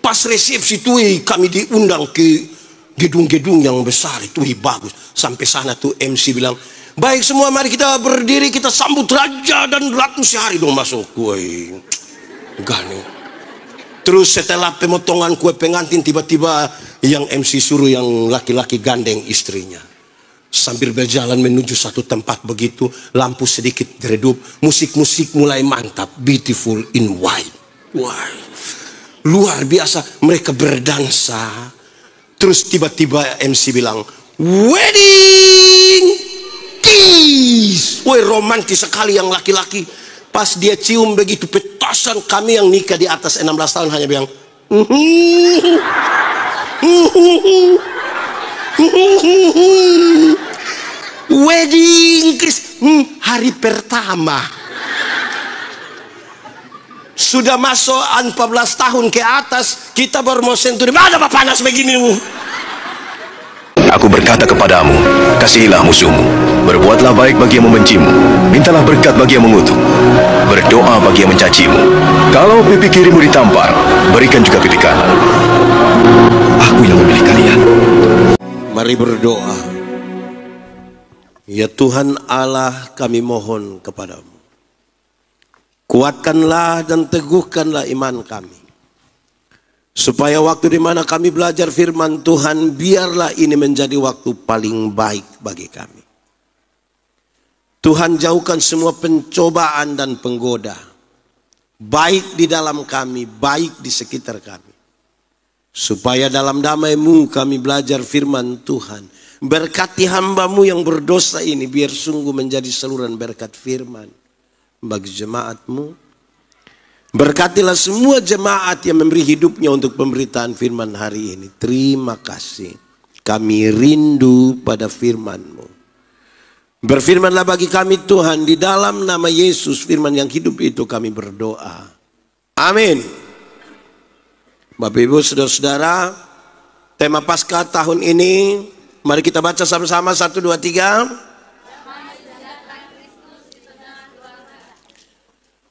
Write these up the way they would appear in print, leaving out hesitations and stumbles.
Pas resepsi tuh kami diundang ke gedung-gedung yang besar itu bagus. Sampai sana tuh MC bilang, baik semua mari kita berdiri, kita sambut raja dan ratu sehari dong masuk. Woi, gani. Terus setelah pemotongan kue pengantin, tiba-tiba yang MC suruh yang laki-laki gandeng istrinya. Sambil berjalan menuju satu tempat begitu, lampu sedikit redup, musik-musik mulai mantap, Beautiful in White. Wah, luar biasa, mereka berdansa. Terus tiba-tiba MC bilang, wedding kiss. Woi, romantis sekali yang laki-laki. Pas dia cium begitu petasan, kami yang nikah di atas 16 tahun hanya bilang, wedding kiss. Hari pertama sudah masuk 14 tahun ke atas, kita baru mau sentuh. Ada apa panas begini? Aku berkata kepadamu, kasihilah musuhmu, berbuatlah baik bagi yang membencimu, mintalah berkat bagi yang mengutuk, berdoa bagi yang mencacimu. Kalau pipi kirimu ditampar, berikan juga pipi kanan. Aku yang memilih kalian. Mari berdoa. Ya Tuhan Allah, kami mohon kepadamu, kuatkanlah dan teguhkanlah iman kami, supaya waktu di mana kami belajar firman Tuhan, biarlah ini menjadi waktu paling baik bagi kami. Tuhan, jauhkan semua pencobaan dan penggoda, baik di dalam kami, baik di sekitar kami, supaya dalam damai-Mu kami belajar firman Tuhan. Berkati hamba-Mu yang berdosa ini, biar sungguh menjadi saluran berkat firman bagi jemaat-Mu. Berkatilah semua jemaat yang memberi hidupnya untuk pemberitaan firman hari ini. Terima kasih. Kami rindu pada firman-Mu. Berfirmanlah bagi kami Tuhan, di dalam nama Yesus, firman yang hidup itu kami berdoa. Amin. Bapak Ibu saudara-saudara, tema Paskah tahun ini, mari kita baca sama-sama 1, 2, 3.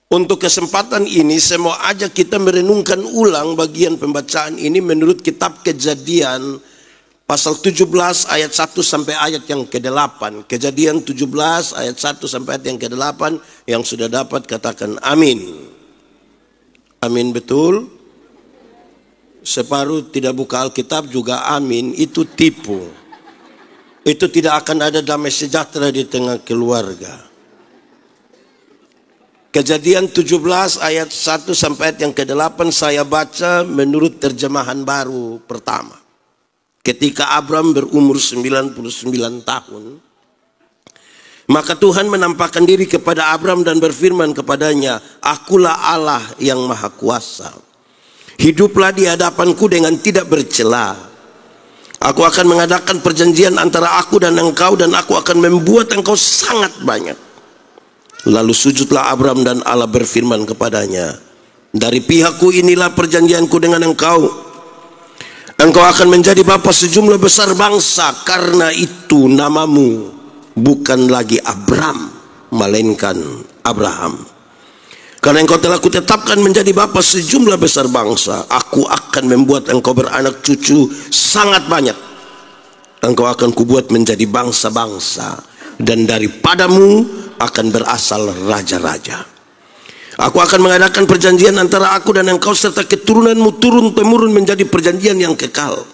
Untuk kesempatan ini saya mau ajak kita merenungkan ulang bagian pembacaan ini menurut kitab Kejadian pasal 17 ayat 1 sampai ayat yang ke-8. Kejadian 17 ayat 1 sampai ayat yang ke-8. Yang sudah dapat katakan amin. Amin, betul? Separuh tidak buka Alkitab juga amin, itu tipu. Itu tidak akan ada damai sejahtera di tengah keluarga. Kejadian 17 ayat 1 sampai ayat yang ke-8 saya baca menurut terjemahan baru pertama. Ketika Abram berumur 99 tahun, maka Tuhan menampakkan diri kepada Abram dan berfirman kepadanya, akulah Allah yang maha kuasa. Hiduplah di hadapanku dengan tidak bercela. Aku akan mengadakan perjanjian antara aku dan engkau, dan aku akan membuat engkau sangat banyak. Lalu sujudlah Abram dan Allah berfirman kepadanya, dari pihakku inilah perjanjianku dengan engkau. Engkau akan menjadi bapa sejumlah besar bangsa. Karena itu namamu bukan lagi Abram, melainkan Abraham. Karena engkau telah kutetapkan menjadi bapa sejumlah besar bangsa. Aku akan membuat engkau beranak cucu sangat banyak. Engkau akan kubuat menjadi bangsa-bangsa, dan daripadamu akan berasal raja-raja. Aku akan mengadakan perjanjian antara aku dan engkau serta keturunanmu turun-temurun menjadi perjanjian yang kekal,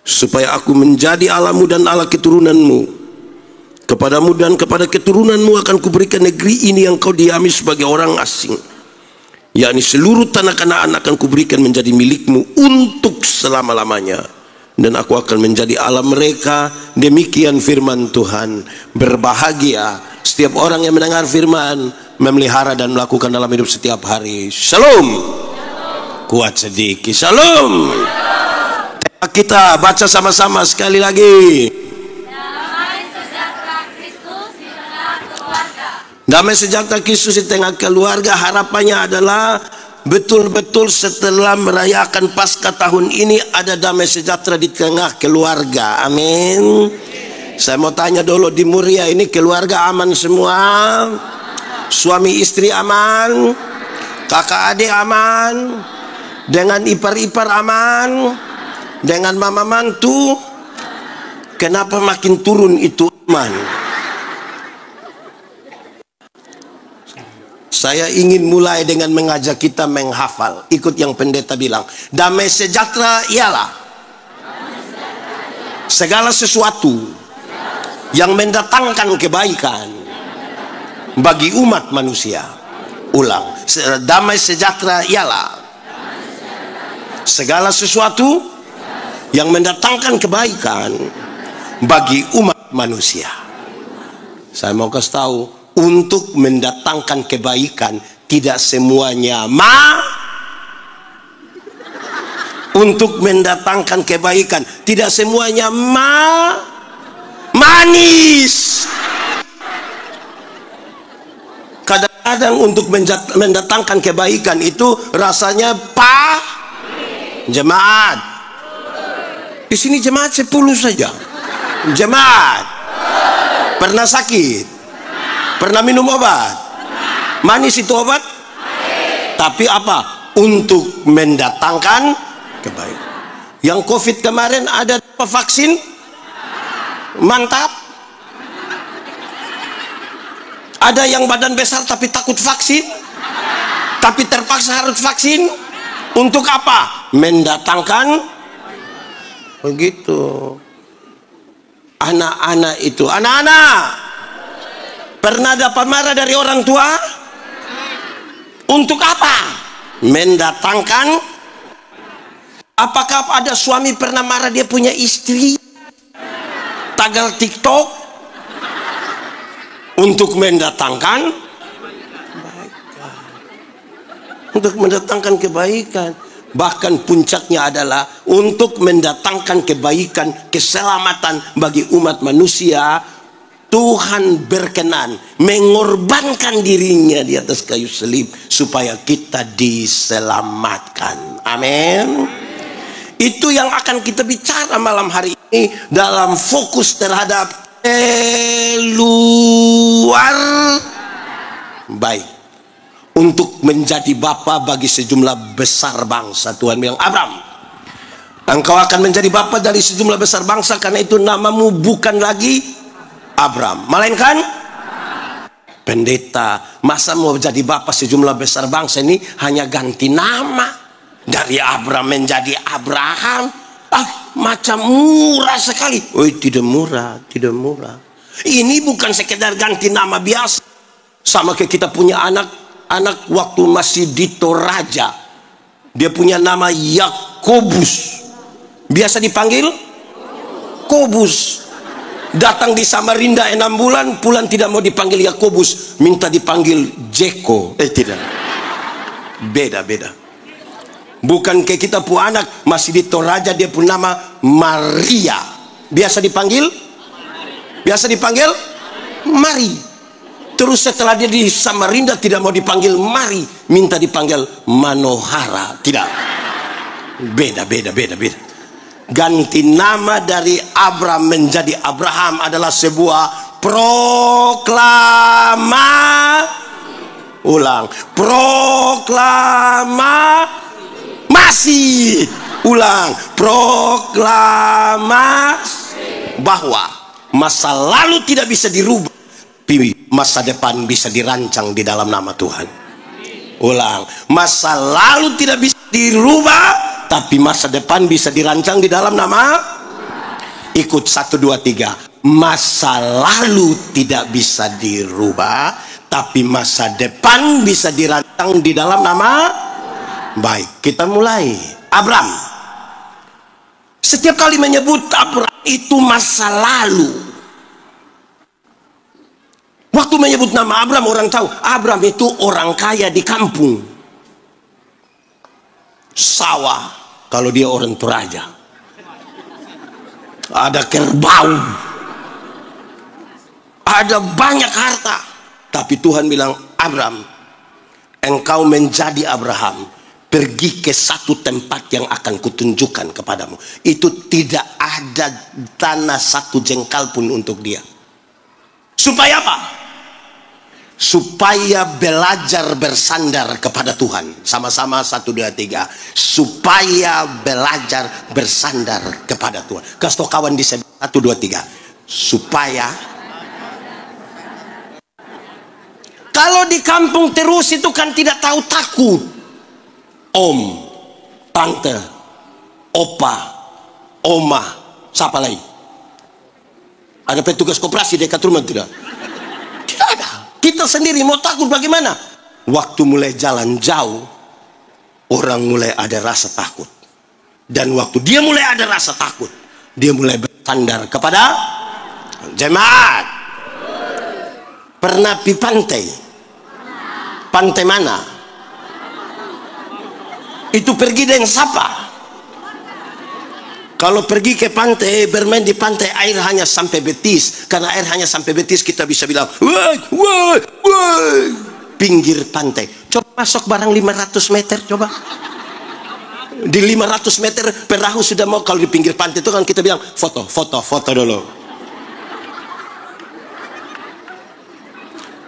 supaya aku menjadi Allahmu dan Allah keturunanmu. Kepadamu dan kepada keturunanmu akan kuberikan negeri ini yang kau diami sebagai orang asing, yakni seluruh tanah Kanaan akan kuberikan menjadi milikmu untuk selama-lamanya, dan aku akan menjadi Allah mereka. Demikian firman Tuhan. Berbahagia setiap orang yang mendengar firman, memelihara dan melakukan dalam hidup setiap hari. Shalom. Kuat sedikit. Shalom. Tema kita baca sama-sama sekali lagi. Damai sejahtera Kristus di tengah keluarga. Damai sejahtera Kristus di tengah keluarga. Harapannya adalah betul-betul setelah merayakan Paskah tahun ini ada damai sejahtera di tengah keluarga. Amin. Saya mau tanya dulu, di Muria ini keluarga aman semua? Suami istri aman? Kakak adik aman? Dengan ipar-ipar aman. Dengan mama mantu. Kenapa makin turun itu aman? Saya ingin mulai dengan mengajak kita menghafal. Ikut yang pendeta bilang. Damai sejahtera ialah segala sesuatu yang mendatangkan kebaikan bagi umat manusia. Ulang. Damai sejahtera ialah segala sesuatu yang mendatangkan kebaikan bagi umat manusia. Saya mau kasih tahu, untuk mendatangkan kebaikan tidak semuanya untuk mendatangkan kebaikan tidak semuanya manis. Kadang-kadang untuk mendatangkan kebaikan itu rasanya jemaat. Di sini jemaat 10 saja. Jemaat pernah sakit? Pernah minum obat? Manis itu obat? Tapi apa? Untuk mendatangkan kebaikan. Yang COVID kemarin ada vaksin? Mantap. Ada yang badan besar tapi takut vaksin? Tapi terpaksa harus vaksin? Untuk apa? Mendatangkan begitu. Anak-anak itu, anak-anak pernah dapat marah dari orang tua? Untuk apa? Mendatangkan. Apakah ada suami pernah marah dia punya istri? Tagal TikTok? Untuk mendatangkan kebaikan. Untuk mendatangkan kebaikan. Bahkan puncaknya adalah untuk mendatangkan kebaikan, keselamatan bagi umat manusia. Tuhan berkenan mengorbankan dirinya di atas kayu salib supaya kita diselamatkan. Amin. Itu yang akan kita bicara malam hari ini dalam fokus terhadap keluar baik untuk menjadi bapa bagi sejumlah besar bangsa. Tuhan bilang, Abram, engkau akan menjadi bapa dari sejumlah besar bangsa, karena itu namamu bukan lagi Abram, melainkan pendeta. Masa mau jadi bapak sejumlah besar bangsa ini hanya ganti nama dari Abram menjadi Abraham? Macam murah sekali. Oh, tidak murah, tidak murah. Ini bukan sekedar ganti nama biasa. Sama kayak kita punya anak waktu masih di Toraja, dia punya nama Yakobus, biasa dipanggil Kobus. Datang di Samarinda 6 bulan, pulang tidak mau dipanggil Yakobus, minta dipanggil Jeko. Tidak. Beda. Bukan kayak kita punya anak masih di Toraja, dia pun nama Maria. Biasa dipanggil Mari. Terus setelah dia di Samarinda tidak mau dipanggil Mari, minta dipanggil Manohara. Tidak. Beda. Ganti nama dari Abram menjadi Abraham adalah sebuah proklamasi. Proklamasi bahwa masa lalu tidak bisa dirubah, tapi masa depan bisa dirancang di dalam nama Tuhan. Masa lalu tidak bisa dirubah, tapi masa depan bisa dirancang di dalam nama. Ikut 1, 2, 3. Masa lalu tidak bisa dirubah, tapi masa depan bisa dirancang di dalam nama. Baik, kita mulai. Abram. Setiap kali menyebut Abram itu masa lalu. Waktu menyebut nama Abram, orang tahu Abram itu orang kaya di kampung. Sawah. Kalau dia orang Toraja, ada kerbau, ada banyak harta. Tapi Tuhan bilang, Abram, engkau menjadi Abraham, pergi ke satu tempat yang akan kutunjukkan kepadamu. Itu tidak ada tanah satu jengkal pun untuk dia. Supaya apa? supaya belajar bersandar kepada Tuhan. Sama-sama 1, 2, 3. Supaya belajar bersandar kepada Tuhan. Kasih kawan di 1, 2, 3. Supaya. Kalau di kampung terus itu kan tidak tahu takut. Om, tante, opa, oma, siapa lagi? Ada petugas koperasi dekat rumah tidak? Tidak ada. Kita sendiri mau takut bagaimana? Waktu mulai jalan jauh, orang mulai ada rasa takut. Dan waktu dia mulai ada rasa takut, dia mulai bersandar kepada jemaat. Pernah pi pantai? Pantai mana? Itu pergi dengan siapa? Kalau pergi ke pantai, bermain di pantai, air hanya sampai betis. Karena air hanya sampai betis, kita bisa bilang, woi, woi, woi. Pinggir pantai. Coba masuk barang 500 meter, coba. Di 500 meter, perahu sudah mau. Kalau di pinggir pantai itu kan kita bilang, foto, foto, foto dulu.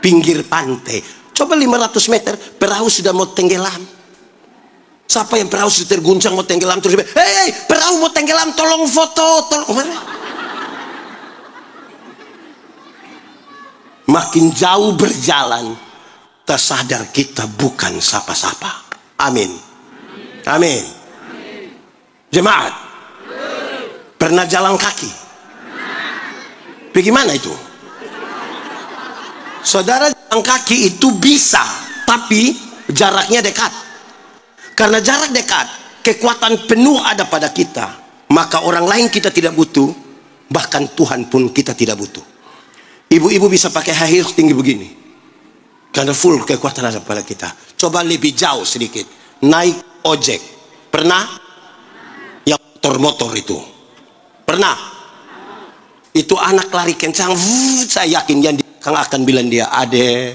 Pinggir pantai. Coba 500 meter, perahu sudah mau tenggelam. Siapa yang perahu sudah terguncang mau tenggelam terus, hei, perahu mau tenggelam, tolong foto, tolong. Makin jauh berjalan, tersadar kita bukan siapa-siapa. Amin. Amin. Jemaat, pernah jalan kaki? Bagaimana itu? Saudara, jalan kaki itu bisa, tapi jaraknya dekat. Karena jarak dekat, kekuatan penuh ada pada kita. Maka orang lain kita tidak butuh, bahkan Tuhan pun kita tidak butuh. Ibu-ibu bisa pakai high heels tinggi begini, karena full kekuatan ada pada kita. Coba lebih jauh sedikit, naik ojek. Pernah? Yang motor-motor itu. Pernah? Itu anak lari kencang, saya yakin yang akan bilang dia, ade,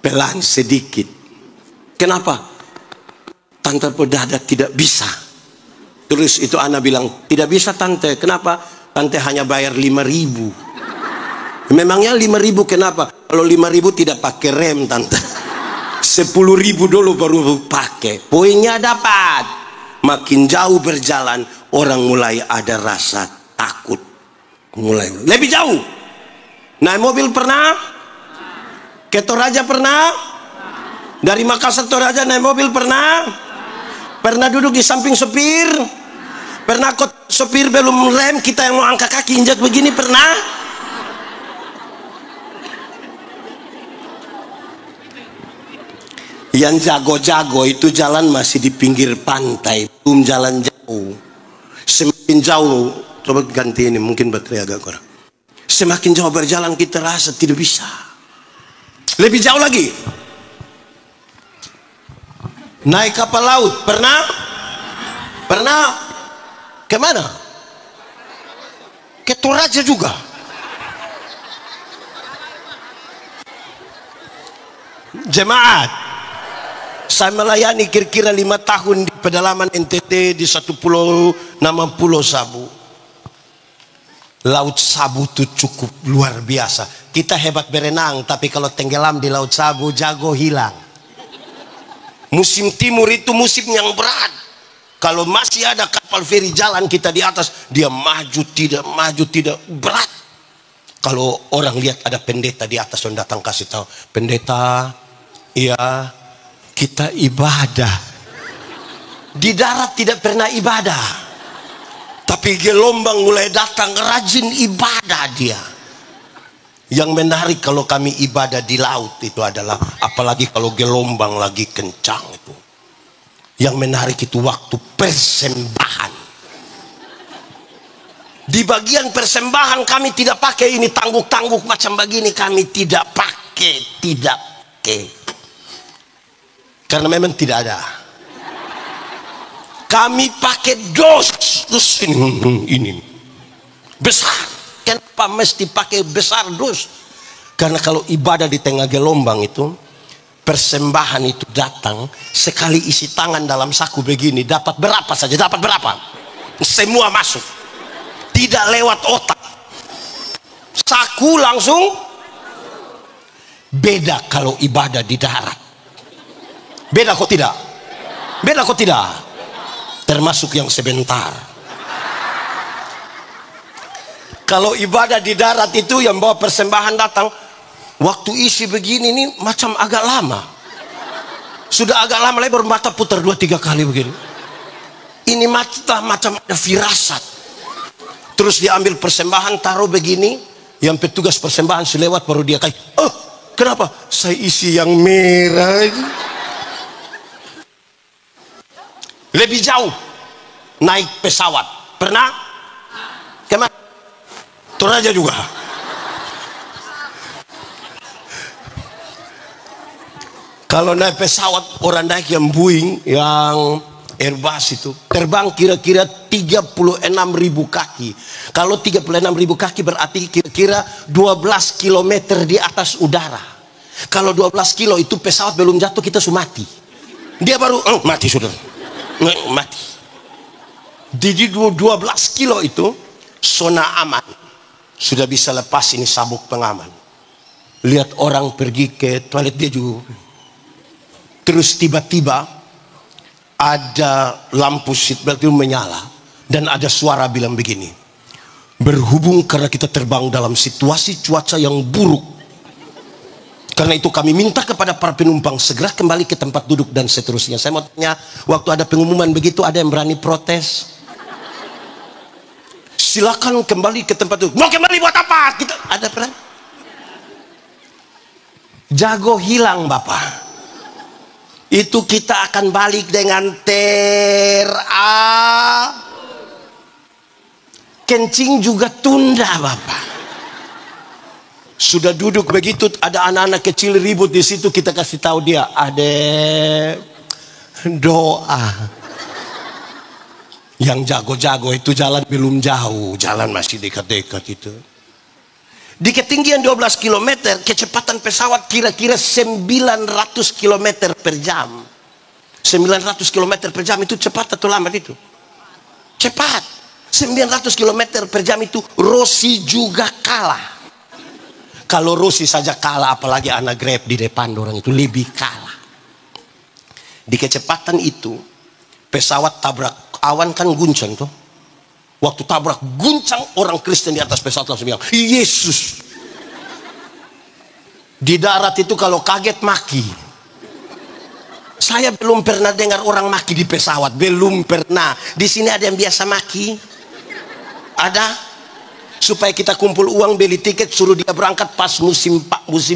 pelan sedikit. Kenapa? Tante berdada tidak bisa. Terus itu anak bilang, tidak bisa tante. Kenapa? Tante hanya bayar 5.000. Memangnya 5.000 kenapa? Kalau 5.000 tidak pakai rem tante. 10.000 dulu baru pakai. Poinnya dapat. Makin jauh berjalan, orang mulai ada rasa takut. Mulai lebih jauh. Naik mobil pernah? Ke Toraja pernah? Dari Makassar Toraja naik mobil pernah? Pernah duduk di samping sopir? Pernah kok sopir belum rem, kita yang mau angkat kaki injak begini, pernah? Yang jago-jago itu jalan masih di pinggir pantai, belum jalan jauh. Semakin jauh, coba ganti ini, mungkin baterai agak kurang. Semakin jauh berjalan kita rasa tidak bisa. Lebih jauh lagi. Naik kapal laut, pernah? Pernah? Kemana? Ke Toraja juga. Jemaat, saya melayani kira-kira 5 tahun di pedalaman NTT, di satu pulau nama Pulau Sabu. Laut Sabu itu cukup luar biasa. Kita hebat berenang, tapi kalau tenggelam di Laut Sabu, jago hilang. Musim timur itu musim yang berat. Kalau masih ada kapal feri jalan, kita di atas, dia maju tidak, berat. Kalau orang lihat ada pendeta di atas yang datang kasih tahu, pendeta, iya, kita ibadah. Di darat tidak pernah ibadah, tapi gelombang mulai datang, rajin ibadah dia. Yang menarik kalau kami ibadah di laut itu adalah, apalagi kalau gelombang lagi kencang itu, yang menarik itu waktu persembahan. Di bagian persembahan kami tidak pakai ini tangguk-tangguk macam begini, kami tidak pakai, karena memang tidak ada. Kami pakai dos ini besar. Kenapa mesti pakai besar dos? Karena kalau ibadah di tengah gelombang itu, persembahan itu datang, sekali isi tangan dalam saku begini, dapat berapa saja, dapat berapa? Semua masuk, tidak lewat otak. Saku langsung. Beda kalau ibadah di darat. Beda kok tidak? Beda kok tidak? Termasuk yang sebentar. Kalau ibadah di darat itu yang bawa persembahan datang, waktu isi begini nih macam agak lama. Sudah agak lama lebar mata putar 2-3 kali begini. Ini mata macam ada firasat. Terus diambil persembahan taruh begini, yang petugas persembahan selewat baru dia kayak, oh kenapa? Saya isi yang merah. Lebih jauh naik pesawat. Pernah? Kemana? Toraja juga. Kalau naik pesawat, orang naik yang Boeing, yang Airbus itu terbang kira-kira 36.000 kaki. Kalau 36.000 kaki berarti kira-kira 12 km di atas udara. Kalau 12 kilo itu pesawat belum jatuh kita sudah mati. Dia baru mati sudah. Mati. Di 12 kilo itu zona aman. Sudah bisa lepas ini sabuk pengaman. Lihat orang pergi ke toilet dia juga. Terus tiba-tiba ada lampu seatbelt itu menyala. Dan ada suara bilang begini. Berhubung karena kita terbang dalam situasi cuaca yang buruk. Karena itu kami minta kepada para penumpang segera kembali ke tempat duduk dan seterusnya. Saya mau tanya, waktu ada pengumuman begitu ada yang berani protes? Silakan kembali ke tempat duduk. Mau kembali buat apa? Kita ada peran. Jago hilang Bapak. Itu kita akan balik dengan kencing juga tunda Bapak. Sudah duduk begitu ada anak-anak kecil ribut di situ, kita kasih tahu dia, adek doa. Yang jago-jago itu jalan belum jauh, jalan masih dekat-dekat itu. Di ketinggian 12 km, kecepatan pesawat kira-kira 900 km per jam. 900 km per jam itu cepat atau lambat itu? Cepat. 900 km per jam itu Rossi juga kalah. Kalau Rossi saja kalah, apalagi anak Grab di depan orang itu lebih kalah. Di kecepatan itu, pesawat tabrak awan kan guncang tuh. Waktu tabrak guncang, orang Kristen di atas pesawat langsung bilang Yesus. Di darat itu kalau kaget maki. Saya belum pernah dengar orang maki di pesawat, belum pernah. Di sini ada yang biasa maki? Ada? Supaya kita kumpul uang beli tiket, suruh dia berangkat pas musim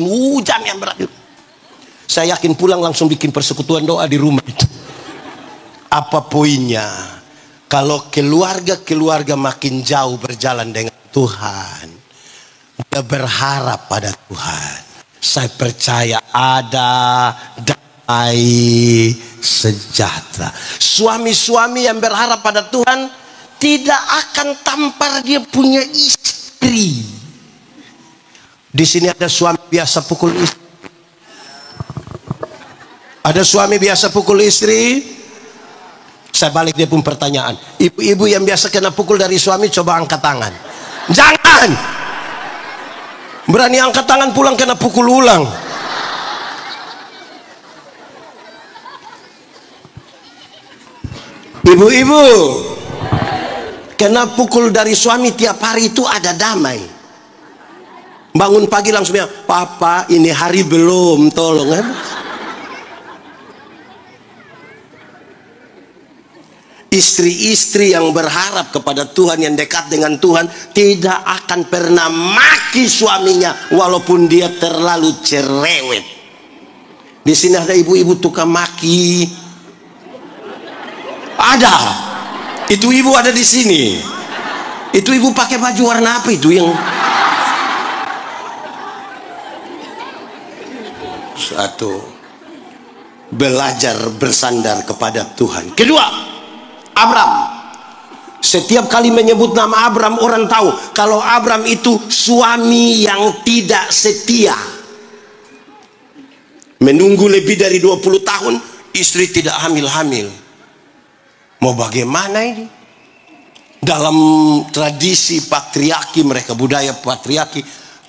hujan yang berat. Saya yakin pulang langsung bikin persekutuan doa di rumah itu. Apa poinnya? Kalau keluarga makin jauh berjalan dengan Tuhan, dia berharap pada Tuhan. Saya percaya ada damai sejahtera. Suami-suami yang berharap pada Tuhan tidak akan tampar dia punya istri. Di sini ada suami biasa pukul istri. Ada suami biasa pukul istri. Saya balik dia pun pertanyaan. Ibu-ibu yang biasa kena pukul dari suami coba angkat tangan. Jangan. Berani angkat tangan pulang kena pukul ulang. Ibu-ibu kena pukul dari suami tiap hari itu ada damai. Bangun pagi langsung bilang, Papa ini hari belum, tolong. Istri-istri yang berharap kepada Tuhan, yang dekat dengan Tuhan, tidak akan pernah maki suaminya walaupun dia terlalu cerewet. Di sini ada ibu-ibu tukang maki. Ada. Itu ibu ada di sini. Itu ibu pakai baju warna apa itu yang satu, belajar bersandar kepada Tuhan. Kedua, Abram. Setiap kali menyebut nama Abram, orang tahu kalau Abram itu suami yang tidak setia. Menunggu lebih dari 20 tahun, istri tidak hamil-hamil. Mau bagaimana ini? Dalam tradisi patriarki mereka, budaya patriarki,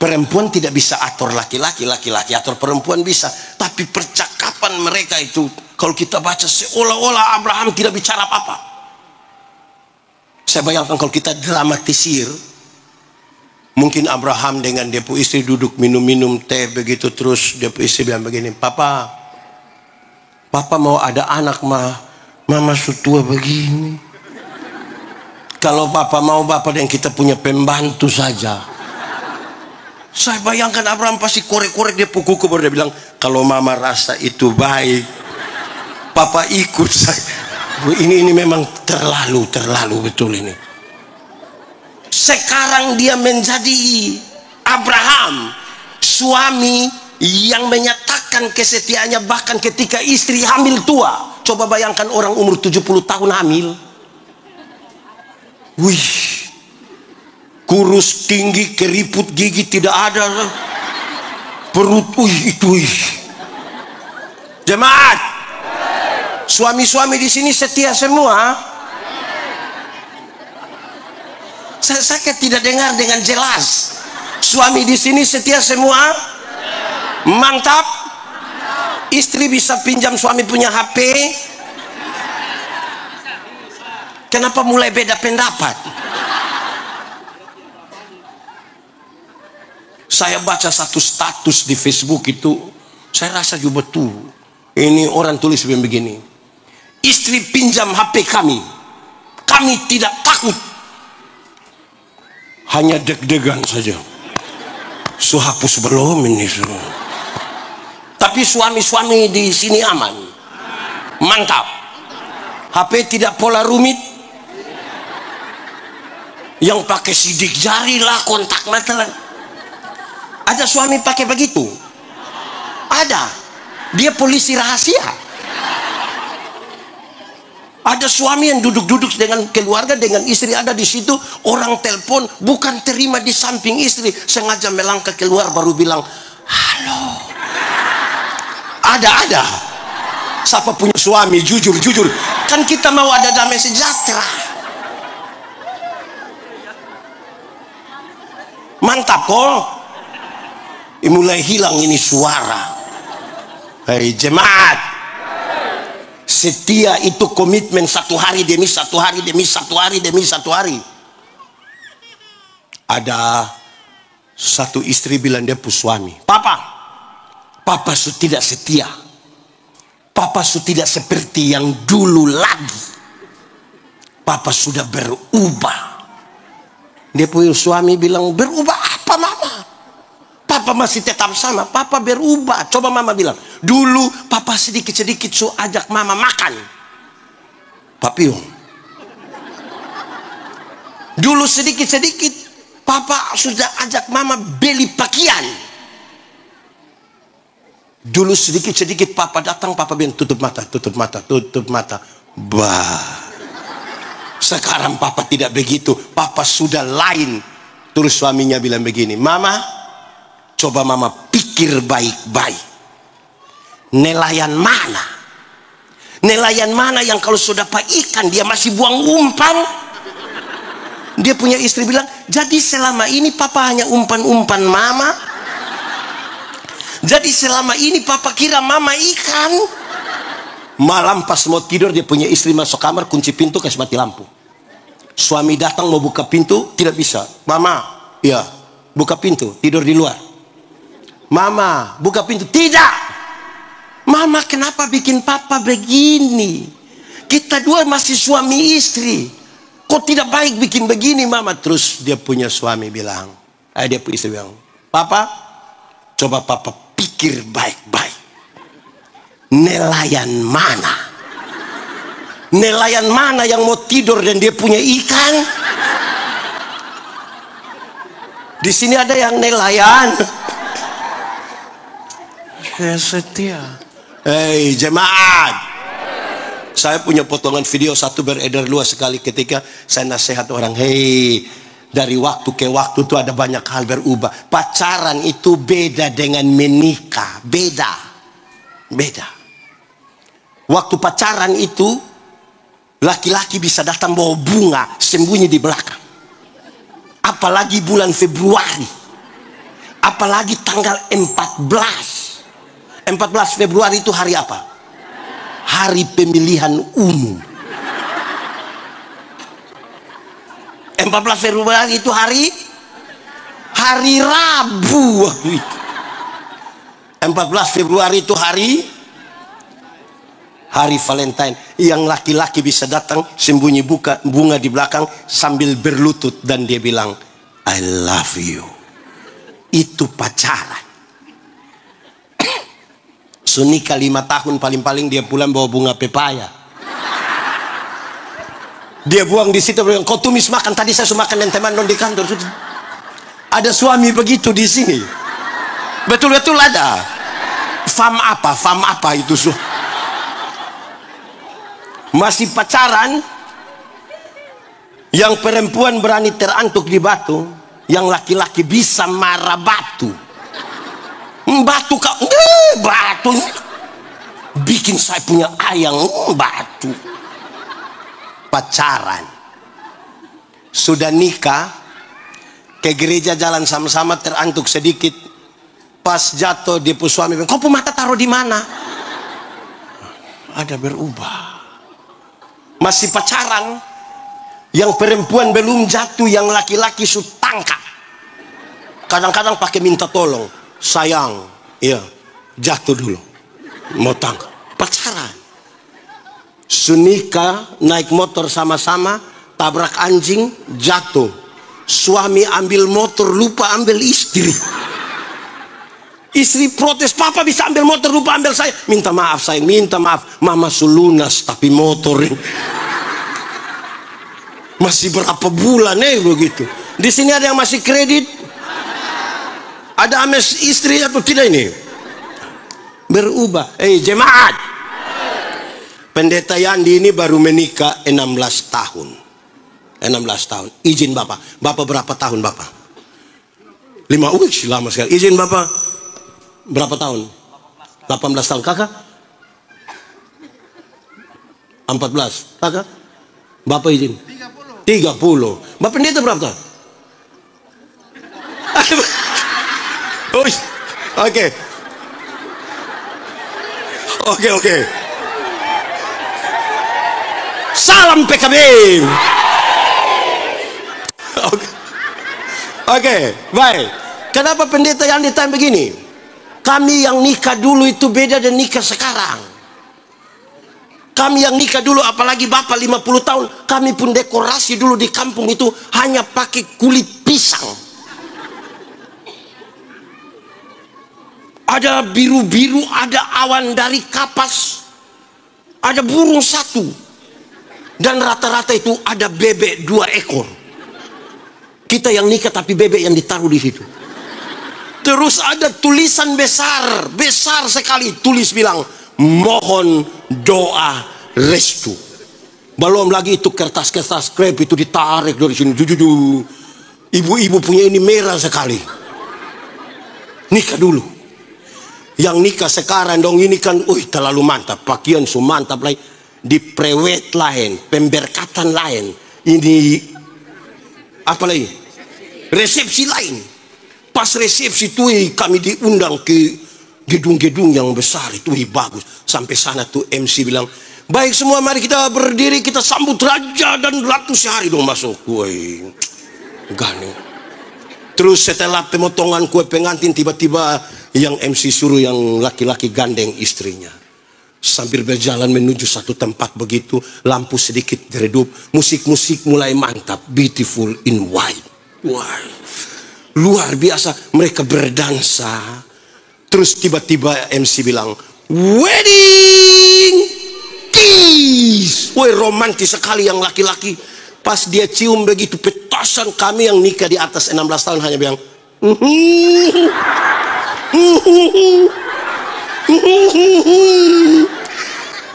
Perempuan tidak bisa atur laki-laki, laki-laki atur perempuan bisa. Tapi percakapan mereka itu, kalau kita baca seolah-olah Abraham tidak bicara apa-apa. Saya bayangkan kalau kita dramatisir, mungkin Abraham dengan dia pu istri duduk minum-minum teh begitu, terus dia pu istri bilang begini, Papa mau ada anak mama sutua begini. Kalau Papa mau, Papa dan kita punya pembantu saja. Saya bayangkan Abraham pasti korek-korek dia kuku baru dia bilang, kalau mama rasa itu baik, Papa ikut. Ini memang terlalu betul ini. Sekarang dia menjadi Abraham, suami yang menyatakan kesetiaannya bahkan ketika istri hamil tua. Coba bayangkan orang umur 70 tahun hamil. Wih, kurus, tinggi, keriput gigi tidak ada, perut, itu. Jemaat, suami-suami di sini setia semua. Saya tidak dengar dengan jelas. Suami di sini setia semua. Mantap. Istri bisa pinjam suami punya HP. Kenapa mulai beda pendapat? Saya baca satu status di Facebook itu, saya rasa juga betul. Ini orang tulis begini, istri pinjam HP kami tidak takut, hanya deg-degan saja. Hapus belum ini semua. Tapi suami-suami di sini aman, mantap. HP tidak pola rumit, yang pakai sidik jari lah, kontak mata lah. Ada suami pakai begitu? Ada. Dia polisi rahasia. Ada suami yang duduk-duduk dengan keluarga, dengan istri ada di situ, orang telepon bukan terima di samping istri, sengaja melangkah keluar baru bilang halo. Ada. Siapa punya suami jujur? Kan kita mau ada damai sejahtera. Mantap kok. Mulai hilang ini suara. Hei jemaat, setia itu komitmen satu hari demi satu hari demi satu hari demi satu hari. Ada satu istri bilang dia pun suami, Papa sudah tidak setia. Papa sudah tidak seperti yang dulu lagi. Papa sudah berubah. Dia punya suami bilang, berubah apa mama? Papa masih tetap sama. Papa berubah. Coba mama bilang, dulu papa sedikit-sedikit ajak mama makan Papio. Dulu sedikit-sedikit papa sudah ajak mama beli pakaian. Dulu sedikit-sedikit papa datang, papa bilang tutup mata. Bah. Sekarang papa tidak begitu. Papa sudah lain. Terus suaminya bilang begini, Mama, coba mama pikir baik-baik. Nelayan mana yang kalau sudah dapat ikan dia masih buang umpan? Dia punya istri bilang, jadi selama ini papa hanya umpan-umpan mama? Jadi selama ini papa kira mama ikan? Malam pas mau tidur dia punya istri masuk kamar, kunci pintu, kasih mati lampu. Suami datang mau buka pintu, tidak bisa. Mama, ya buka pintu, tidur di luar. Mama, buka pintu, tidak. Mama, kenapa bikin papa begini? Kita dua masih suami istri. Kok tidak baik bikin begini mama? Terus dia punya suami bilang, dia punya istri bilang, Papa, coba papa pikir baik-baik. Nelayan mana? Nelayan mana yang mau tidur dan dia punya ikan? Di sini ada yang nelayan. Saya setia. Hei jemaat, saya punya potongan video satu beredar luas sekali ketika saya nasihat orang. Hei, dari waktu ke waktu itu ada banyak hal berubah. Pacaran itu beda dengan menikah. Beda. Waktu pacaran itu laki-laki bisa datang bawa bunga sembunyi di belakang. Apalagi bulan Februari. Apalagi tanggal 14 Februari itu hari apa? Hari pemilihan umum. 14 Februari itu hari Rabu. 14 Februari itu hari Valentine. Yang laki-laki bisa datang sembunyi bunga di belakang sambil berlutut dan dia bilang I love you. Itu pacaran. Sunika 5 tahun paling-paling dia pulang bawa bunga pepaya. Dia buang di situ, bilang, kau tumis makan, tadi saya sudah makan dengan teman non di kantor. Ada suami begitu di sini. Betul-betul ada. Fam apa itu su? Masih pacaran, yang perempuan berani terantuk di batu, yang laki-laki bisa marah batu. Batu kau, batu bikin saya punya ayang, batu. Pacaran, sudah nikah, ke gereja jalan sama-sama terantuk sedikit, pas jatuh dia pun suami bilang, kau pun mata taruh di mana? Ada berubah. Masih pacaran, yang perempuan belum jatuh, yang laki-laki sudah tangkap. Kadang-kadang pakai minta tolong, sayang, iya jatuh dulu, mau tangkap. Pacaran. Sunika naik motor sama-sama, tabrak anjing, jatuh. Suami ambil motor, lupa ambil istri. Istri protes, papa bisa ambil motor, lupa ambil saya. Minta maaf sayang, minta maaf. Mama sulunas tapi motor masih berapa bulan begitu. Di sini ada yang masih kredit? Ada ames istri atau tidak ini? Berubah. Jemaat. Pendeta Yandi ini baru menikah 16 tahun. 16 tahun. Izin Bapak. Bapak berapa tahun Bapak? 5. Lama sekali. Izin Bapak berapa tahun? 18 tahun. Kakak? 14. Kakak? Bapak izin? 30. Bapak pendeta berapa tahun? Oke. Salam PKB. Oke, baik. Kenapa pendeta yang ditanya begini? Kami yang nikah dulu itu beda dan nikah sekarang. Kami yang nikah dulu, apalagi Bapak 50 tahun, kami pun dekorasi dulu di kampung itu hanya pakai kulit pisang. Ada biru-biru, ada awan dari kapas, ada burung satu, dan rata-rata itu ada bebek 2 ekor. Kita yang nikah tapi bebek yang ditaruh di situ. Terus ada tulisan besar sekali, tulis bilang mohon doa restu. Belum lagi itu kertas-kertas krep itu ditarik dari sini. Ibu-ibu punya ini merah sekali. Nikah dulu. Yang nikah sekarang dong ini kan, terlalu mantap. Pakaian so mantap lain, diprewet lain, pemberkatan lain. Ini apa lagi? Resepsi lain. Pas resepsi itu kami diundang ke gedung-gedung yang besar itu bagus. Sampai sana tuh MC bilang, baik semua mari kita berdiri, kita sambut raja dan ratu sehari dong masuk. Gani. Terus setelah pemotongan kue pengantin, tiba-tiba yang MC suruh yang laki-laki gandeng istrinya. Sambil berjalan menuju satu tempat begitu, lampu sedikit redup, musik-musik mulai mantap, beautiful in white. Wah, luar biasa, mereka berdansa. Terus tiba-tiba MC bilang, wedding kiss. Woi, romantis sekali yang laki-laki. Pas dia cium begitu petasan, kami yang nikah di atas 16 tahun hanya bilang,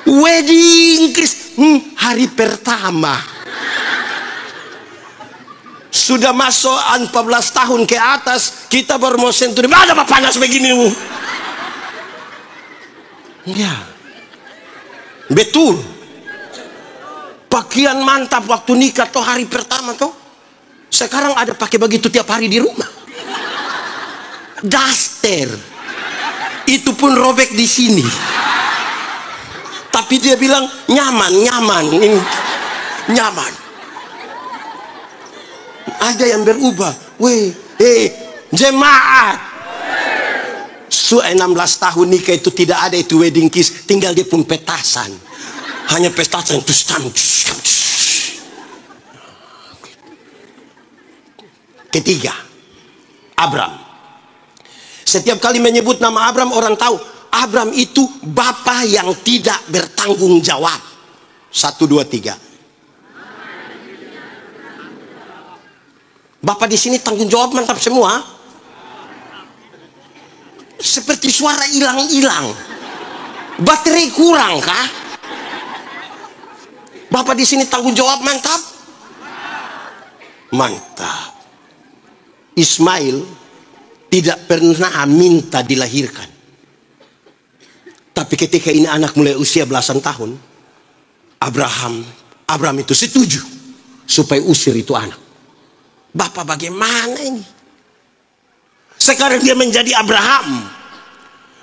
wedding kiss. Hari pertama sudah masuk 14 tahun ke atas, kita baru mau sentuh. Ada apa panas begini? Ya, betul. Pakaian mantap waktu nikah toh hari pertama toh. Sekarang ada pakai begitu tiap hari di rumah. daster. Itu pun robek di sini. Tapi dia bilang nyaman, ini nyaman. Ada yang berubah. Jemaat. 16 tahun nikah itu tidak ada itu wedding kiss, tinggal dia pun petasan. Hanya petasan. Ketiga, Abram. Setiap kali menyebut nama Abram, orang tahu Abram itu bapa yang tidak bertanggung jawab. 1, 2, 3. Bapak di sini tanggung jawab mantap semua. Seperti suara hilang-hilang. Baterai kurang kah? Bapak di sini tanggung jawab mantap? Mantap. Ismail tidak pernah minta dilahirkan. Tapi ketika ini anak mulai usia belasan tahun, Abraham itu setuju supaya usir itu anak. Bapak bagaimana ini? Sekarang dia menjadi Abraham,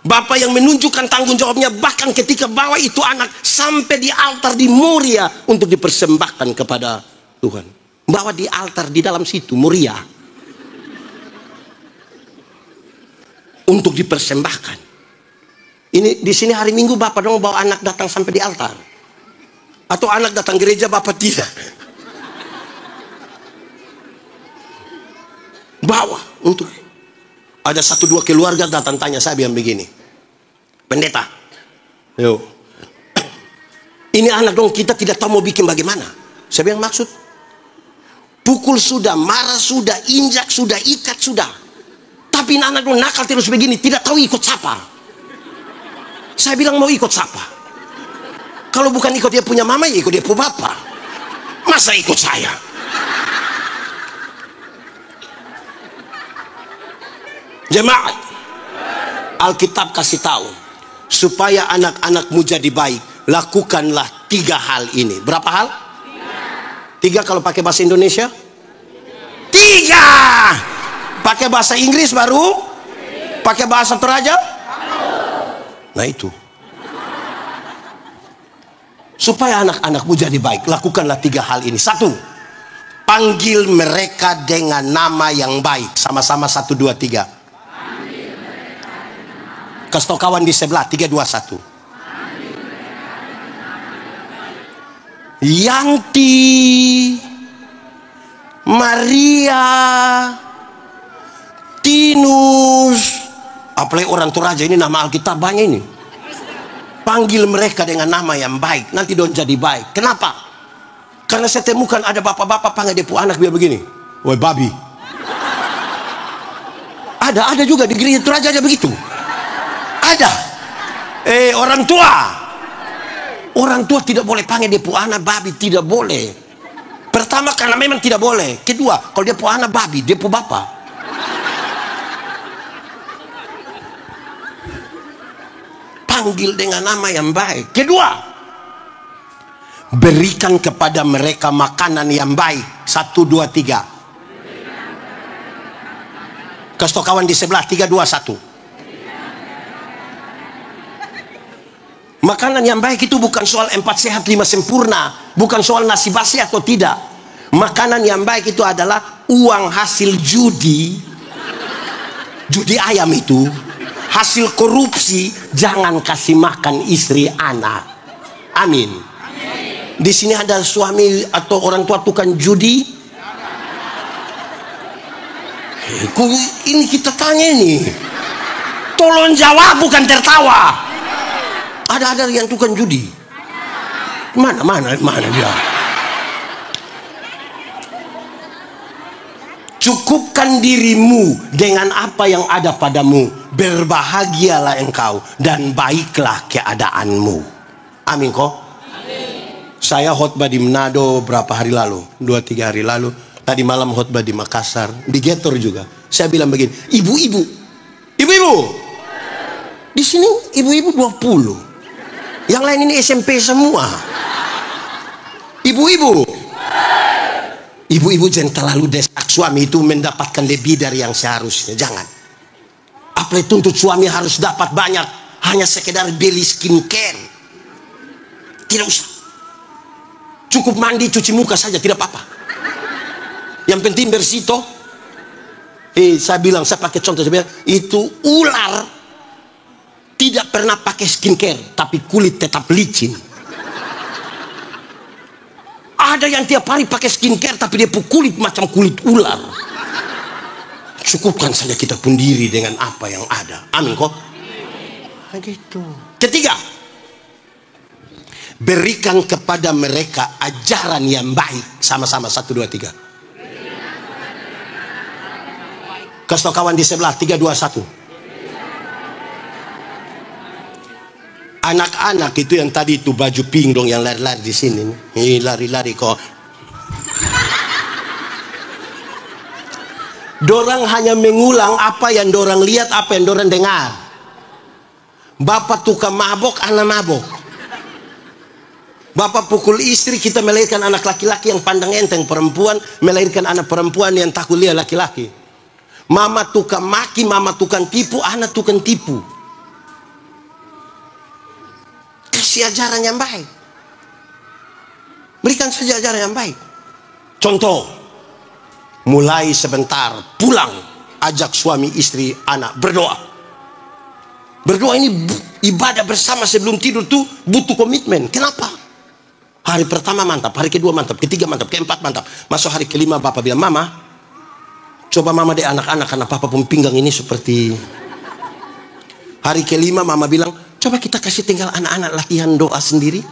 bapak yang menunjukkan tanggung jawabnya, bahkan ketika bawa itu anak sampai di altar di Moria untuk dipersembahkan kepada Tuhan. Bawa di altar di dalam situ Moria untuk dipersembahkan. Ini di sini hari Minggu bapak dong bawa anak datang sampai di altar, atau anak datang gereja bapak tidak bawa untuk. Ada 1-2 keluarga datang tanya saya bilang begini, pendeta, ini anak dong kita tidak tahu mau bikin bagaimana. Saya bilang maksud, pukul sudah, marah sudah, injak sudah, ikat sudah, tapi anak dong nakal terus begini, tidak tahu ikut siapa. Saya bilang mau ikut siapa? Kalau bukan ikut dia punya mama, ya ikut dia punya bapak. Masa ikut saya? Jemaat, Alkitab kasih tahu supaya anak-anakmu jadi baik, lakukanlah 3 hal ini. Berapa hal? 3 kalau pakai bahasa Indonesia? 3. Pakai bahasa Inggris baru? Pakai bahasa Toraja? Nah itu. Supaya anak-anakmu jadi baik, lakukanlah 3 hal ini. 1, panggil mereka dengan nama yang baik. Sama-sama 1, 2, 3. Kasih tau kawan di sebelah. 3, 2, 1. Yanti, Maria, Tinus, apalagi orang Toraja ini nama Alkitab banyak ini. Panggil mereka dengan nama yang baik, nanti dong jadi baik. Kenapa? Karena saya temukan ada bapak-bapak panggil dia anak biar begini, woi babi. Ada juga di gereja Toraja aja begitu. Ada. Orang tua tidak boleh panggil dia anak babi, tidak boleh. Pertama karena memang tidak boleh. Kedua, kalau dia anak babi, dia bapak. Panggil dengan nama yang baik. Kedua, berikan kepada mereka makanan yang baik. 1, 2, 3. Kasih tau kawan di sebelah. 3, 2, 1. Makanan yang baik itu bukan soal 4 sehat 5 sempurna, bukan soal nasi basi atau tidak. Makanan yang baik itu adalah uang hasil judi ayam itu, hasil korupsi, jangan kasih makan istri anak. Amin. Di sini ada suami atau orang tua tukang judi? Ini kita tanya nih, tolong jawab bukan tertawa. Ada yang tukang judi. Mana dia? Cukupkan dirimu dengan apa yang ada padamu. Berbahagialah engkau dan baiklah keadaanmu. Amin kok. Saya khotbah di Manado berapa hari lalu, 2-3 hari lalu. Tadi malam khotbah di Makassar, di Getor juga. Saya bilang begini, ibu-ibu, di sini ibu-ibu 20. Yang lain ini SMP semua. Ibu-ibu jangan terlalu desak suami itu mendapatkan lebih dari yang seharusnya. Jangan. le tuntut suami harus dapat banyak, hanya sekedar beli skincare. Tidak usah. Cukup mandi, cuci muka saja, tidak apa-apa. Yang penting bersih toh. Saya bilang, saya pakai contoh, saya bilang, itu ular tidak pernah pakai skincare, tapi kulit tetap licin. Ada yang tiap hari pakai skincare, tapi dia kulit macam kulit ular. Cukupkan saja kita pun diri dengan apa yang ada. Amin kok. Gitu. Ketiga, berikan kepada mereka ajaran yang baik. Sama-sama, 1, 2, 3. Kasih tau kawan di sebelah, 3, 2, 1. Anak-anak itu yang tadi itu baju pink dong, yang lari-lari di sini. Ini lari-lari kok. Dorang hanya mengulang apa yang dorang lihat, apa yang dorang dengar. Bapak tukang mabok, anak mabok. Bapak pukul istri, kita melahirkan anak laki-laki yang pandang enteng. Perempuan melahirkan anak perempuan yang takut lihat laki-laki. Mama tukang maki, mama tukang tipu, anak tukang tipu. Kasih ajaran yang baik. Berikan saja ajaran yang baik. Contoh, mulai sebentar pulang, ajak suami, istri, anak berdoa. Berdoa ini ibadah bersama sebelum tidur tuh butuh komitmen. Kenapa? Hari pertama mantap, hari kedua mantap, ketiga mantap, keempat mantap. Masuk hari kelima Bapak bilang, Mama, coba Mama deh anak-anak, karena Papa pun pinggang ini seperti. Hari kelima Mama bilang, coba kita kasih tinggal anak-anak latihan doa sendiri.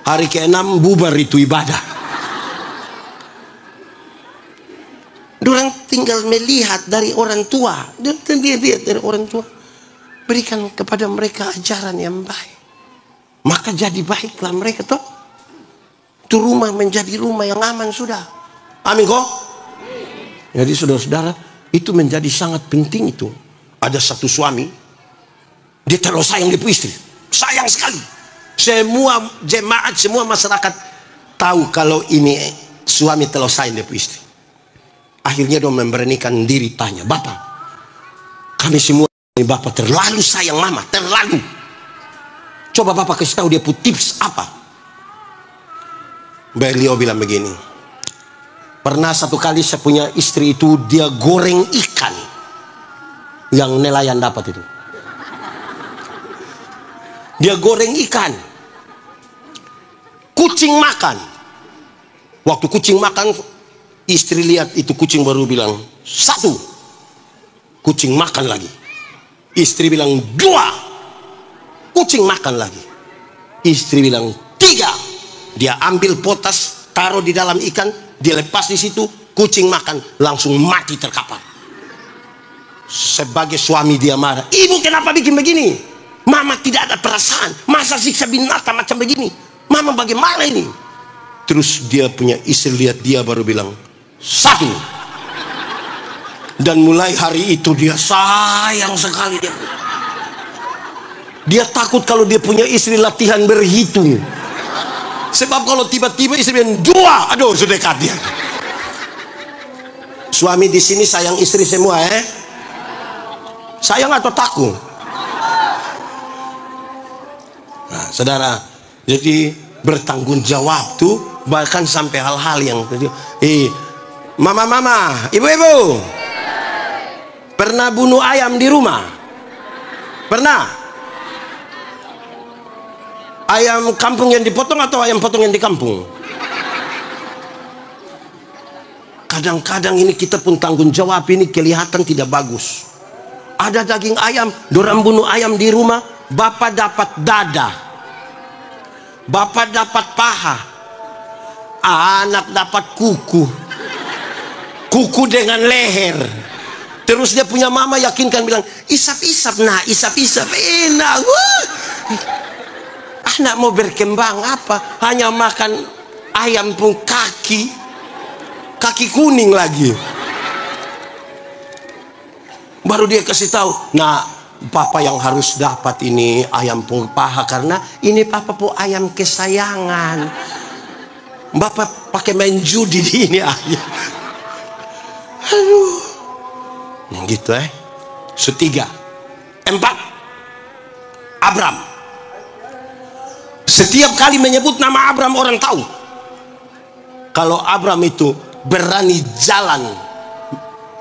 Hari ke-6 bubar itu ibadah. Dorang tinggal melihat dari orang tua. Dia lihat dari orang tua. Berikan kepada mereka ajaran yang baik. Maka jadi baiklah mereka toh. Itu rumah menjadi rumah yang aman sudah. Amin kok. Jadi saudara-saudara, itu menjadi sangat penting itu. Ada satu suami, dia terlalu sayang dengan istri. Sayang sekali. Semua jemaat, semua masyarakat tahu kalau ini suami terlalu sayang dengan istri. Akhirnya dia memberanikan diri tanya, Bapak, kami semua ini Bapak terlalu sayang Mama, terlalu. Coba Bapak kasih tahu dia pun tips apa. Beliau bilang begini, pernah satu kali saya punya istri itu, dia goreng ikan yang nelayan dapat itu. Dia goreng ikan, kucing makan. Waktu kucing makan, istri lihat itu kucing baru bilang, 1. Kucing makan lagi. Istri bilang 2. Kucing makan lagi. Istri bilang 3. Dia ambil potas, taruh di dalam ikan, dia lepas di situ, kucing makan, langsung mati terkapar. Sebagai suami dia marah, Ibu kenapa bikin begini? Mama tidak ada perasaan, masa siksa binatang macam begini? Mama bagaimana ini? Terus dia punya istri lihat dia baru bilang 1. Dan mulai hari itu dia sayang sekali dia. Dia takut kalau dia punya istri latihan berhitung. Sebab kalau tiba-tiba istri bilang 2, aduh sudah dekat dia. Suami di sini sayang istri semua sayang atau takut? Nah, saudara, jadi bertanggung jawab tuh bahkan sampai hal-hal yang mama, ibu-ibu pernah bunuh ayam di rumah? Pernah? Ayam kampung yang dipotong atau ayam potong yang di kampung? Kadang-kadang ini kita pun tanggung jawab, ini kelihatan tidak bagus. Ada daging ayam, dorang bunuh ayam di rumah, Bapak dapat dada, Bapak dapat paha, anak dapat kuku dengan leher. Terus dia punya mama yakinkan bilang, isap-isap nah, isap-isap enak. Anak mau berkembang apa? Hanya makan ayam pun kaki kuning lagi. Baru dia kasih tahu, nah Papa yang harus dapat ini ayam pun paha, karena ini Papa pun ayam kesayangan. Bapak pakai main judi di ini ayam. Aduh. Gitu 3. 4. Abram. Setiap kali menyebut nama Abram, orang tahu kalau Abram itu berani jalan,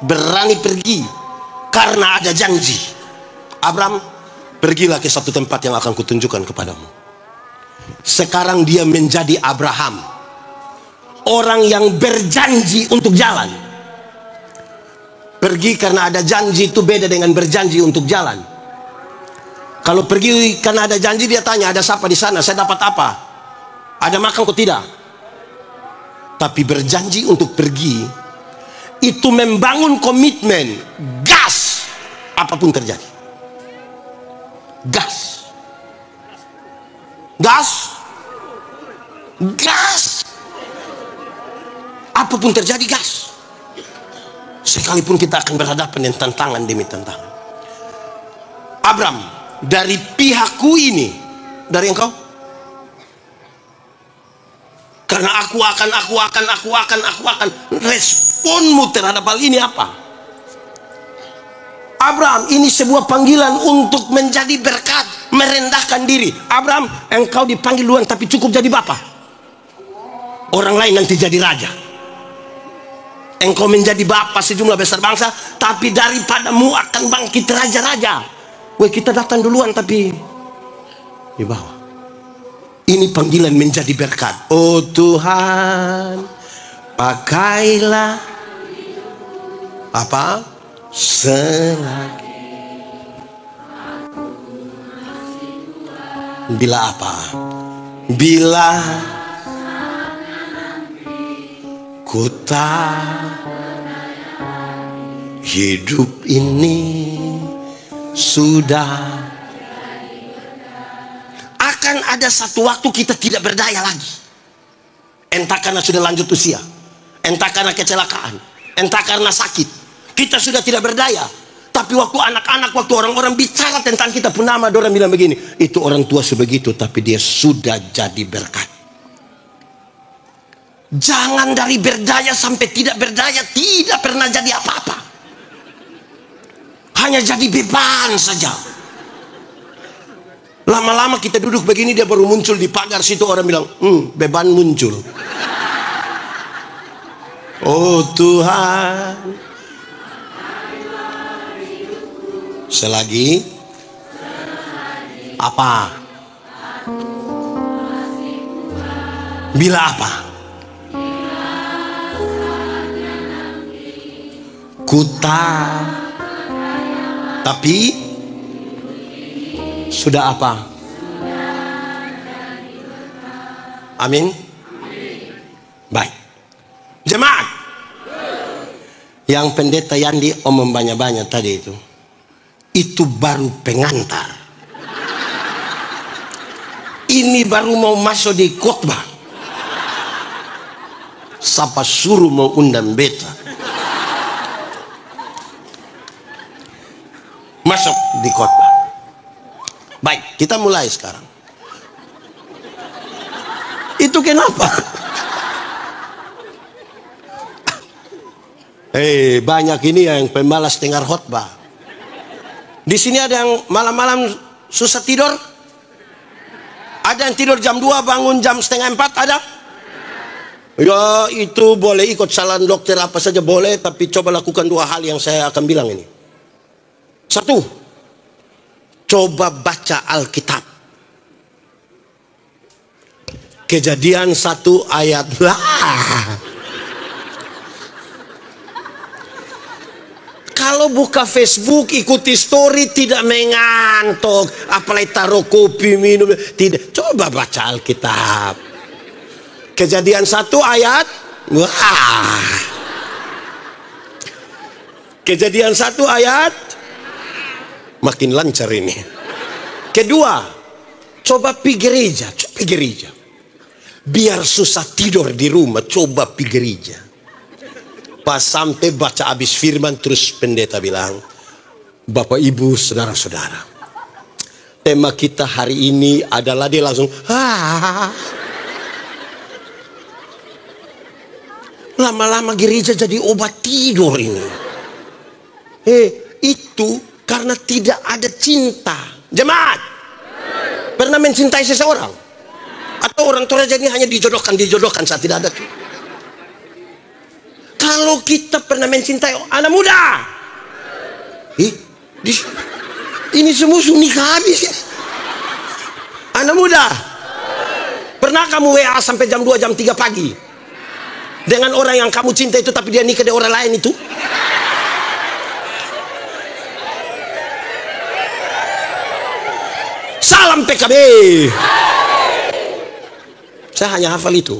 berani pergi karena ada janji. Abram, pergilah ke satu tempat yang akan kutunjukkan kepadamu. Sekarang dia menjadi Abraham, orang yang berjanji untuk jalan. Pergi karena ada janji itu beda dengan berjanji untuk jalan. Kalau pergi karena ada janji, dia tanya, ada siapa di sana, saya dapat apa, ada makan kok? Tidak. Tapi berjanji untuk pergi itu membangun komitmen, gas apapun terjadi. Gas, apapun terjadi, gas. Sekalipun kita akan berhadapan dengan tantangan demi tantangan. Abram, dari pihakku ini, dari engkau, karena aku akan. Responmu terhadap hal ini apa? Abram, ini sebuah panggilan untuk menjadi berkat, merendahkan diri. Abram, engkau dipanggil duluan, tapi cukup jadi bapa. Orang lain nanti jadi raja. Engkau menjadi bapa sejumlah besar bangsa, tapi daripadamu akan bangkit raja-raja. Weh, kita datang duluan tapi di bawah. Ini panggilan menjadi berkat. Oh Tuhan, pakailah apa? Selagi. Bila apa? Bila ku tak hidup ini sudah, akan ada satu waktu kita tidak berdaya lagi. Entah karena sudah lanjut usia, entah karena kecelakaan, entah karena sakit, kita sudah tidak berdaya. Tapi waktu anak-anak, waktu orang-orang bicara tentang kita pun nama, orang bilang begini, itu orang tua sebegitu, tapi dia sudah jadi berkat. Jangan dari berdaya sampai tidak berdaya, tidak pernah jadi apa-apa. Hanya jadi beban saja. Lama-lama kita duduk begini, dia baru muncul di pagar situ, orang bilang, beban muncul. Oh Tuhan, selagi apa? Bila apa? Kuta. Tapi sudah apa? Amin. Baik. Jemaat, yang pendeta Yandi omong banyak-banyak tadi itu baru pengantar. Ini baru mau masuk di khotbah. Siapa suruh mau undang beta masuk di khotbah. Baik, kita mulai sekarang. Itu kenapa? Banyak ini yang pemalas dengar khotbah. Di sini ada yang malam-malam susah tidur? Ada yang tidur jam 2 bangun jam setengah 4, ada? Ya, itu boleh ikut saran dokter apa saja boleh, tapi coba lakukan 2 hal yang saya akan bilang ini. 1, coba baca Alkitab. Kejadian 1 ayat. Kalau buka Facebook, ikuti story, tidak mengantuk. Apalagi taruh kopi, minum. Tidak. Coba baca Alkitab. Kejadian 1 ayat. Kejadian 1 ayat. Makin lancar ini. Kedua, coba pergi gereja. Biar susah tidur di rumah, coba pergi gereja. Pas sampai baca habis firman, terus pendeta bilang, Bapak Ibu saudara-saudara, tema kita hari ini adalah, dia langsung lama-lama gereja jadi obat tidur ini. Itu Karena tidak ada cinta. Jemaat, pernah mencintai seseorang? Atau orang tua jadi hanya dijodohkan saat tidak ada? Kalau kita pernah mencintai anak muda, ini semua nikah habis. Anak muda, pernah kamu WA sampai jam 2, jam 3 pagi dengan orang yang kamu cinta itu, tapi dia nikah dengan orang lain itu? Salam PKB. Saya hanya hafal itu.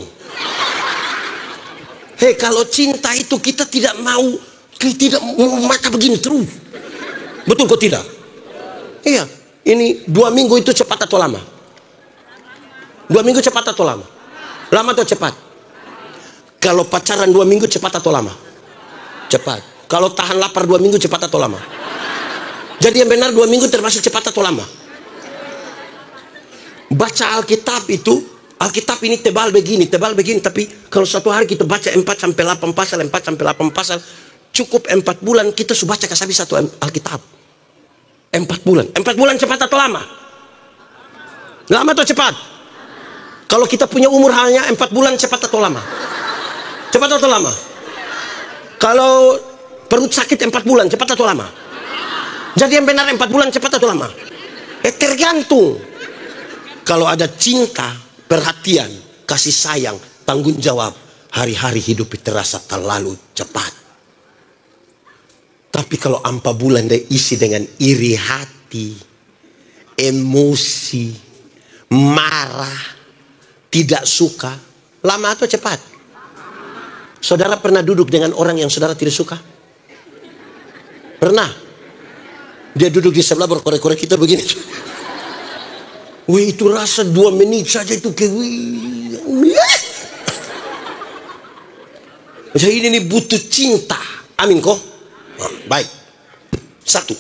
Hei, kalau cinta itu kita tidak mau maka begini terus. Betul kok tidak? Iya. Ini 2 minggu itu cepat atau lama? 2 minggu cepat atau lama? Lama atau cepat? Kalau pacaran 2 minggu cepat atau lama? Cepat. Kalau tahan lapar 2 minggu cepat atau lama? Jadi yang benar 2 minggu termasuk cepat atau lama? Baca Alkitab itu, Alkitab ini tebal begini, tapi kalau satu hari kita baca 4-8 pasal, 4-8 pasal, cukup 4 bulan kita sudah baca kasih satu Alkitab. 4 bulan. 4 bulan cepat atau lama? Lama atau cepat? Kalau kita punya umur hanya 4 bulan, cepat atau lama? Cepat atau lama? Kalau perut sakit 4 bulan, cepat atau lama? Jadi yang benar 4 bulan cepat atau lama? Tergantung. Kalau ada cinta, perhatian, kasih sayang, tanggung jawab, hari-hari hidup terasa terlalu cepat. Tapi kalau 4 bulan dia isi dengan iri hati, emosi, marah, tidak suka, lama atau cepat? Saudara pernah duduk dengan orang yang saudara tidak suka? Pernah? Dia duduk di sebelah berkorek-korek kita begini. Wih, itu rasa 2 menit saja itu jadi ini butuh cinta. Amin kok. Baik. 1.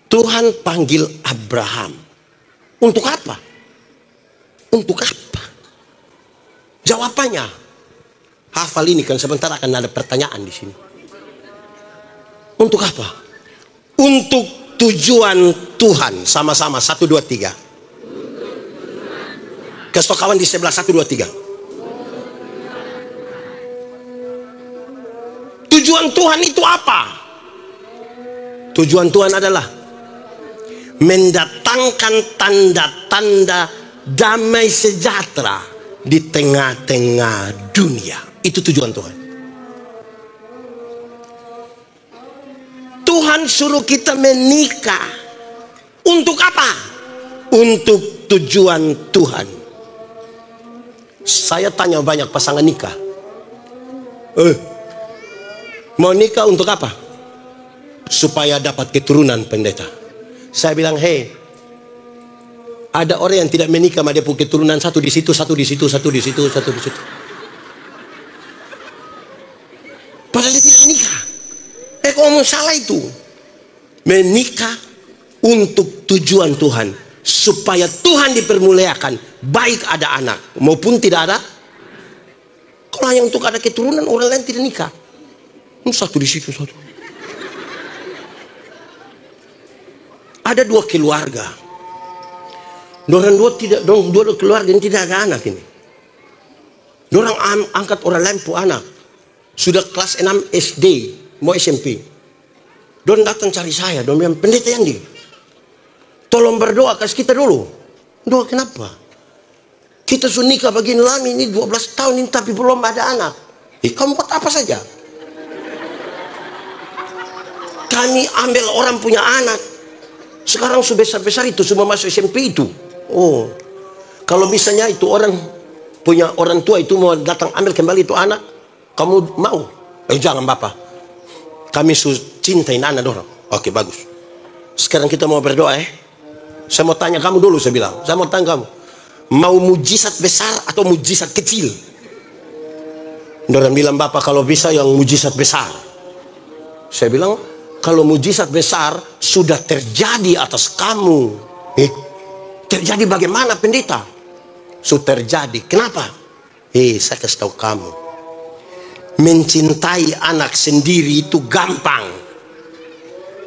Tuhan panggil Abraham. Untuk apa? Untuk apa? Jawabannya, hafal ini kan, sebentar akan ada pertanyaan di sini. Untuk apa? Untuk tujuan Tuhan. Sama-sama 1, 2, 3. Kasih kawan di sebelah 1, 2, 3. Tujuan Tuhan itu apa? Tujuan Tuhan adalah mendatangkan tanda-tanda damai sejahtera di tengah-tengah dunia. Itu tujuan Tuhan. Tuhan suruh kita menikah. Untuk apa? Untuk tujuan Tuhan. Saya tanya banyak pasangan nikah. Mau nikah untuk apa? Supaya dapat keturunan, pendeta. Saya bilang, hei, ada orang yang tidak menikah, dia punya keturunan, satu di situ, satu di situ, satu di situ, satu di situ. Padahal dia tidak menikah. Kamu salah itu. Menikah untuk tujuan Tuhan, supaya Tuhan dipermuliakan, baik ada anak maupun tidak ada. Kalau hanya untuk ada keturunan, orang lain tidak nikah. Satu di situ, satu. Ada 2 keluarga. Dorang dua keluarga yang tidak ada anak ini. Dorang angkat orang lain pu anak. Sudah kelas 6 SD, mau SMP. Dorang datang cari saya, dorang bilang, pendeta Yandi, tolong berdoa kasih kita dulu. Doa kenapa? Kita sudah nikah begini lama ini 12 tahun ini tapi belum ada anak. Kamu buat apa saja? Kami ambil orang punya anak. Sekarang sudah besar-besar itu, semua masuk SMP itu. Oh, kalau misalnya itu orang punya orang tua itu mau datang ambil kembali itu anak, kamu mau? Jangan Bapak. Kami cintain anak dorang. Oke, bagus. Sekarang kita mau berdoa Saya mau tanya kamu dulu, saya bilang. Saya mau tanya kamu. Mau mujizat besar atau mujizat kecil? Dorang bilang, Bapak kalau bisa yang mujizat besar. Saya bilang, kalau mujizat besar sudah terjadi atas kamu. Terjadi bagaimana pendeta? Sudah terjadi. Kenapa? Saya kasih tahu kamu. Mencintai anak sendiri itu gampang.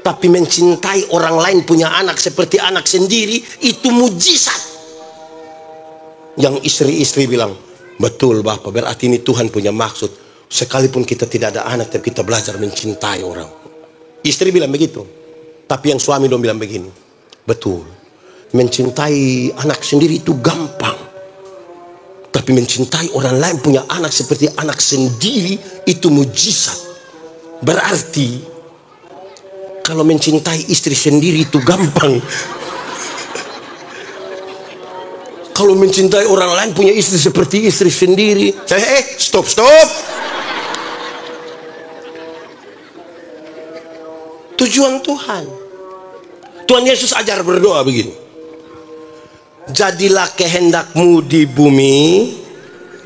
Tapi mencintai orang lain punya anak seperti anak sendiri, itu mujizat. Yang istri-istri bilang, betul Bapak, berarti ini Tuhan punya maksud. Sekalipun kita tidak ada anak, tapi kita belajar mencintai orang. Istri bilang begitu. Tapi yang suami dong bilang begini, betul, mencintai anak sendiri itu gampang. Tapi mencintai orang lain punya anak seperti anak sendiri, itu mujizat. Berarti kalau mencintai istri sendiri itu gampang, kalau mencintai orang lain punya istri seperti istri sendiri, stop. Tujuan Tuhan Yesus ajar berdoa begini, jadilah kehendakmu di bumi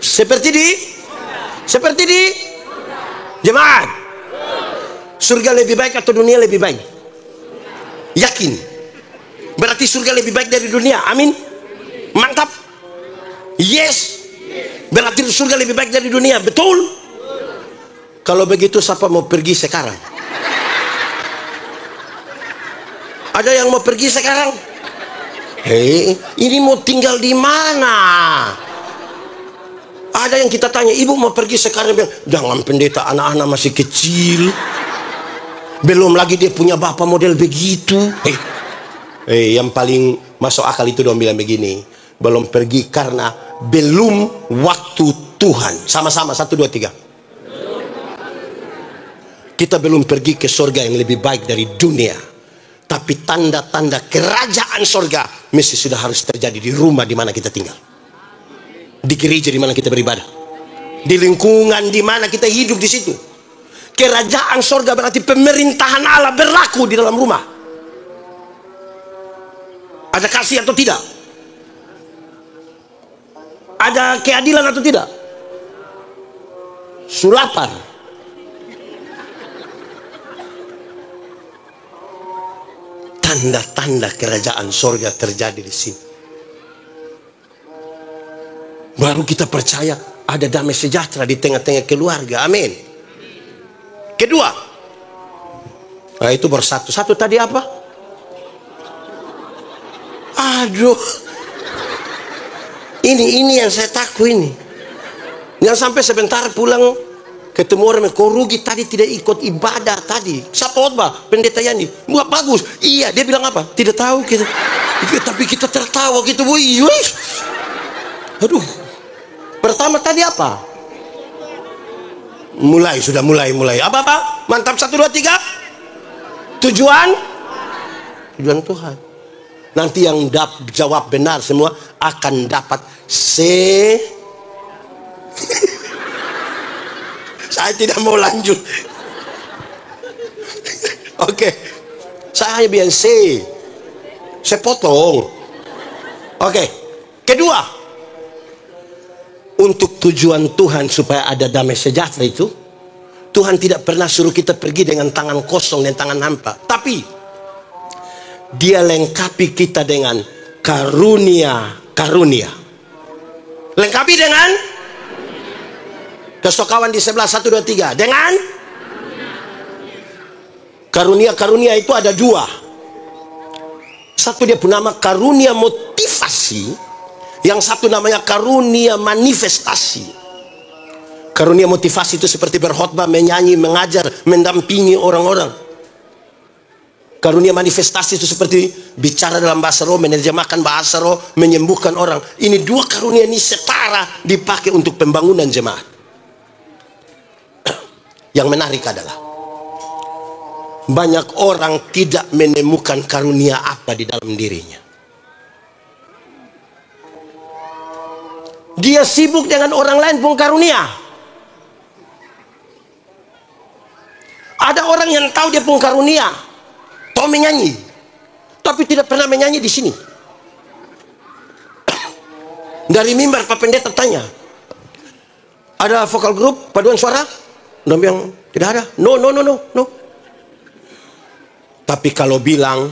seperti di jemaat. Surga lebih baik atau dunia lebih baik? Yakin? Berarti surga lebih baik dari dunia. Amin. Mantap. Yes. Berarti surga lebih baik dari dunia. Betul. Kalau begitu siapa mau pergi sekarang? Ada yang mau pergi sekarang? Hei, ini mau tinggal di mana? Ada yang kita tanya, ibu mau pergi sekarang? Bilang, jangan pendeta, anak-anak masih kecil. Belum lagi dia punya bapak model begitu. Yang paling masuk akal itu dong bilang begini, belum pergi karena belum waktu Tuhan. Sama-sama, 1, 2, 3. Kita belum pergi ke surga yang lebih baik dari dunia. Tapi tanda-tanda kerajaan surga mesti sudah harus terjadi di rumah di mana kita tinggal, di gereja di mana kita beribadah, di lingkungan di mana kita hidup di situ. Kerajaan surga berarti pemerintahan Allah berlaku di dalam rumah. Ada kasih atau tidak? Ada keadilan atau tidak? Sulapan. Tanda-tanda kerajaan surga terjadi di sini. Baru kita percaya ada damai sejahtera di tengah-tengah keluarga. Amin. Kedua, nah itu bersatu. Satu tadi apa? Aduh, ini yang saya takut ini. Yang sampai sebentar pulang ketemu orang, kau rugi tadi tidak ikut ibadah tadi. Siapa khotbah? Pendeta Yani. Wah bagus. Iya, dia bilang apa? Tidak tahu kita. Tapi kita tertawa gitu. Aduh. Pertama tadi apa? Sudah mulai. Apa? Mantap, 1, 2, 3. Tujuan Tuhan. Nanti yang jawab benar semua akan dapat Saya tidak mau lanjut. Oke. Saya hanya bilang saya potong. Oke. Kedua, untuk tujuan Tuhan supaya ada damai sejahtera itu, Tuhan tidak pernah suruh kita pergi dengan tangan kosong dan tangan hampa. Tapi Dia lengkapi kita dengan karunia. Lengkapi dengan kesokawan di sebelah, 1, 2, 3. Dengan karunia itu ada 2. Satu dia pun nama karunia motivasi, yang satu namanya karunia manifestasi. Karunia motivasi itu seperti berkhotbah, menyanyi, mengajar, mendampingi orang-orang. Karunia manifestasi itu seperti bicara dalam bahasa roh, menerjemahkan bahasa roh, menyembuhkan orang. Ini 2 karunia ini setara dipakai untuk pembangunan jemaat. Yang menarik adalah banyak orang tidak menemukan karunia apa di dalam dirinya. Dia sibuk dengan orang lain pun karunia. Ada orang yang tahu dia pun karunia, tahu menyanyi, tapi tidak pernah menyanyi di sini. Dari mimbar Pak Pendeta tanya, ada vokal grup paduan suara? Dia bilang tidak ada. No. Tapi kalau bilang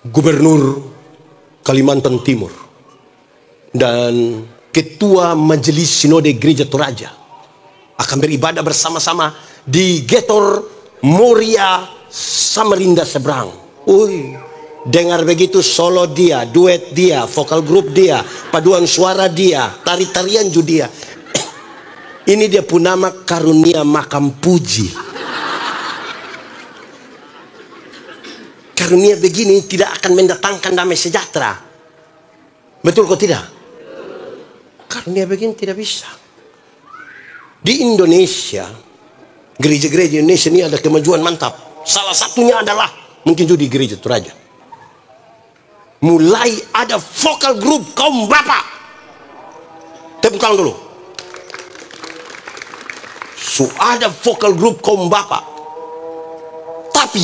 Gubernur Kalimantan Timur dan Ketua Majelis Sinode Gereja Toraja akan beribadah bersama-sama di Getor Moria Samarinda seberang. Dengar begitu, solo dia, duet dia, vokal grup dia, paduan suara dia, tari-tarian juga dia. Ini dia pun nama karunia makam puji. Karunia begini tidak akan mendatangkan damai sejahtera. Betul kok tidak? Karunia begini tidak bisa. Di Indonesia, gereja-gereja Indonesia ini ada kemajuan mantap. Salah satunya adalah mungkin juga di gereja Toraja. Mulai ada vokal grup kaum bapak. Tepuk tangan dulu. So ada vokal grup kaum bapak. Tapi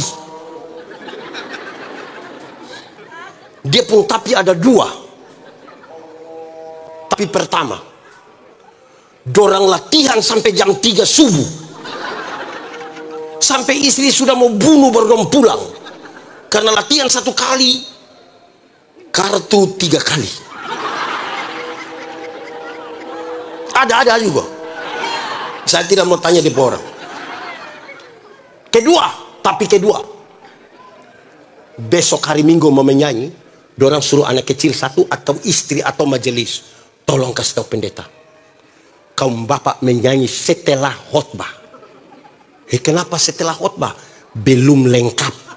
dia pun tapi ada dua. Tapi pertama, dorang latihan sampai jam 3 subuh. Sampai istri sudah mau bunuh baru pulang. Karena latihan 1 kali, kartu 3 kali. Ada juga. Saya tidak mau tanya di orang. Kedua, besok hari Minggu mau menyanyi, dorang suruh anak kecil 1 atau istri atau majelis, tolong kasih tahu pendeta, kaum bapak menyanyi setelah khotbah. Kenapa setelah khotbah? Belum lengkap.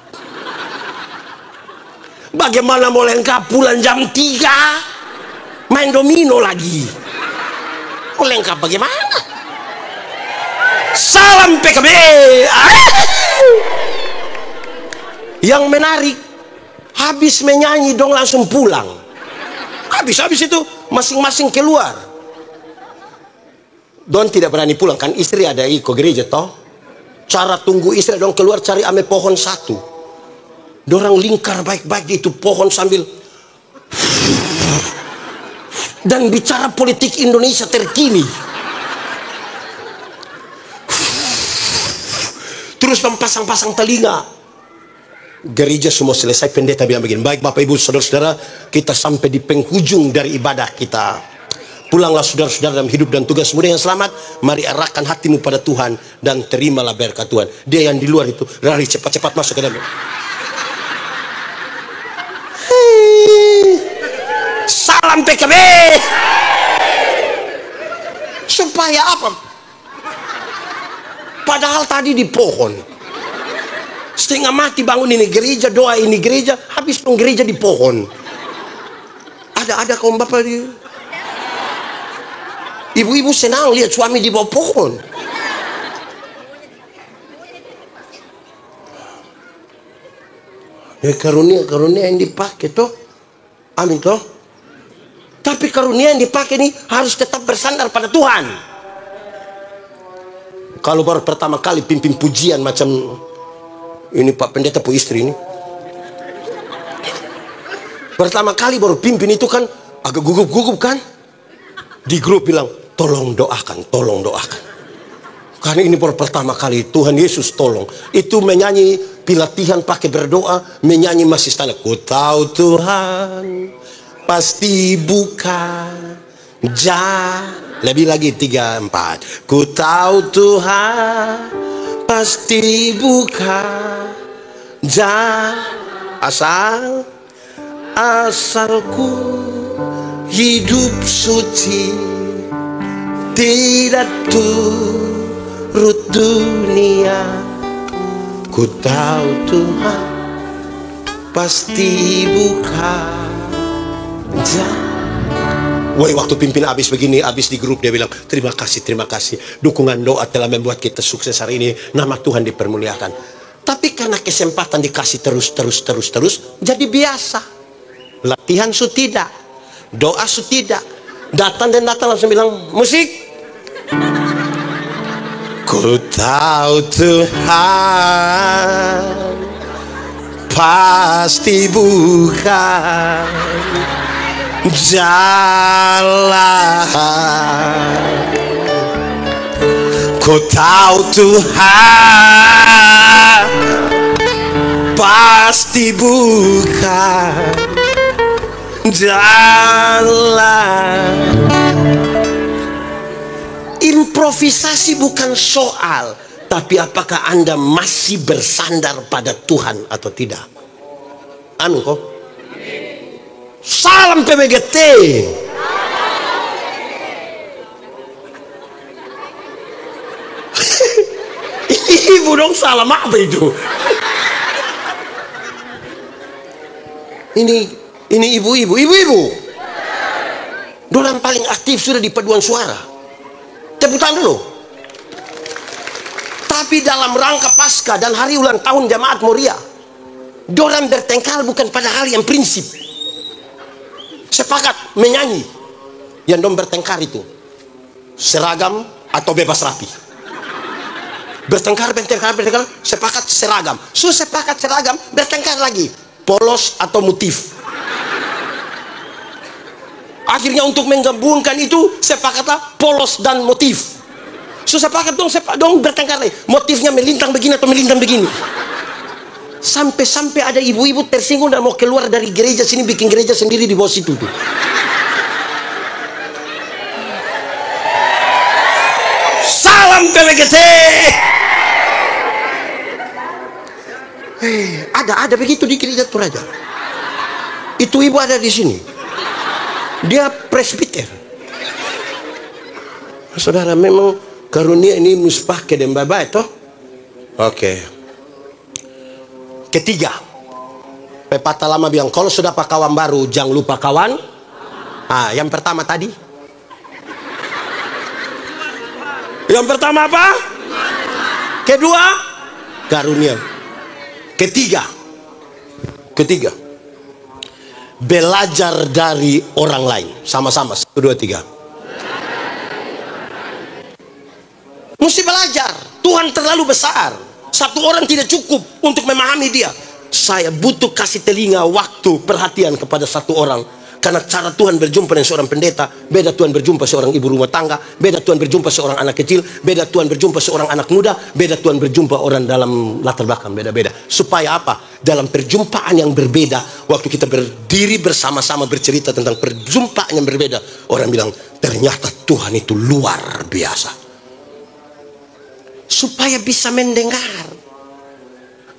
Bagaimana mau lengkap pulang jam 3 main domino lagi? Mau lengkap bagaimana? Salam PKB. Yang menarik, habis menyanyi dong langsung pulang. Habis itu masing-masing keluar. Don tidak berani pulang kan, istri ada ikut gereja toh. Cara tunggu istri dong keluar cari ame pohon 1. Dorang lingkar baik-baik di itu pohon sambil dan bicara politik Indonesia terkini. Terus pasang-pasang telinga. Gereja semua selesai, pendeta bilang begini, baik Bapak Ibu Saudara-saudara, kita sampai di penghujung dari ibadah kita. Pulanglah saudara-saudara dalam hidup dan tugas muda yang selamat. Mari arahkan hatimu pada Tuhan dan terimalah berkat Tuhan. Dia yang di luar itu lari cepat-cepat masuk ke dalam. Salam PKB. Supaya apa? Padahal tadi di pohon. Setengah mati bangun ini gereja, doa ini gereja, habis dong gereja di pohon. Ada kaum bapak di. Ibu-ibu senang lihat suami di bawah pohon. Karunia yang dipakai toh. Amin toh. Tapi karunia yang dipakai ini harus tetap bersandar pada Tuhan. Kalau baru pertama kali pimpin pujian macam ini Pak Pendeta pu istri ini. Pertama kali baru pimpin itu kan agak gugup-gugup kan. Di grup bilang tolong doakan. Karena ini baru pertama kali, Tuhan Yesus tolong. Itu menyanyi pilatihan pakai berdoa, menyanyi masih standar. Ku tahu Tuhan pasti buka lebih lagi 3, 4. Ku tahu Tuhan pasti buka asalku hidup suci tidak turut dunia. Ku tahu Tuhan pasti buka. Woi, waktu pimpin habis begini, habis di grup dia bilang terima kasih, dukungan doa telah membuat kita sukses hari ini, nama Tuhan dipermuliakan. Tapi karena kesempatan dikasih terus jadi biasa. Latihan su tidak, doa su tidak, datang langsung bilang musik. Ku tahu Tuhan pasti bukan jalan. Ku tahu Tuhan pasti bukan jalan. Improvisasi bukan soal, Tapi apakah Anda masih bersandar pada Tuhan atau tidak? Amin kok. Salam PBGT. Ibu dong, salam apa itu? Ini ibu-ibu. Dorang paling aktif sudah di paduan suara. Tepuk tangan dulu. Tapi dalam rangka Paskah dan hari ulang tahun Jemaat Moria, dorang bertengkar bukan pada hal yang prinsip. Sepakat menyanyi. Yang dong bertengkar itu seragam atau bebas rapi. Bertengkar, sepakat seragam. Sepakat seragam, bertengkar lagi. Polos atau motif. Akhirnya untuk menggabungkan itu sepakatlah polos dan motif. Sepakat dong bertengkar lagi. Motifnya melintang begini atau melintang begini. Sampai ada ibu-ibu tersinggung dan mau keluar dari gereja sini, bikin gereja sendiri di bawah situ tuh. Salam PBGT. Ada begitu di gereja Toraja. Itu ibu ada di sini. Dia presbiter. Saudara, memang karunia ini musbah ke dembaba itu. Oke. Ketiga, pepatah lama bilang kalau sudah pak kawan baru jangan lupa kawan. Yang pertama tadi. Yang pertama apa? Kedua, karunia. Ketiga, belajar dari orang lain. Sama-sama, 1, 2, 3. Mesti belajar. Tuhan terlalu besar. Satu orang tidak cukup untuk memahami dia. Saya butuh kasih telinga, waktu, perhatian kepada satu orang. Karena cara Tuhan berjumpa dengan seorang pendeta beda Tuhan berjumpa seorang ibu rumah tangga, beda Tuhan berjumpa seorang anak kecil, beda Tuhan berjumpa seorang anak muda, beda Tuhan berjumpa orang dalam latar belakang beda-beda. Supaya apa? Dalam perjumpaan yang berbeda, waktu kita berdiri bersama-sama bercerita tentang perjumpaan yang berbeda, orang bilang ternyata Tuhan itu luar biasa. Supaya bisa mendengar.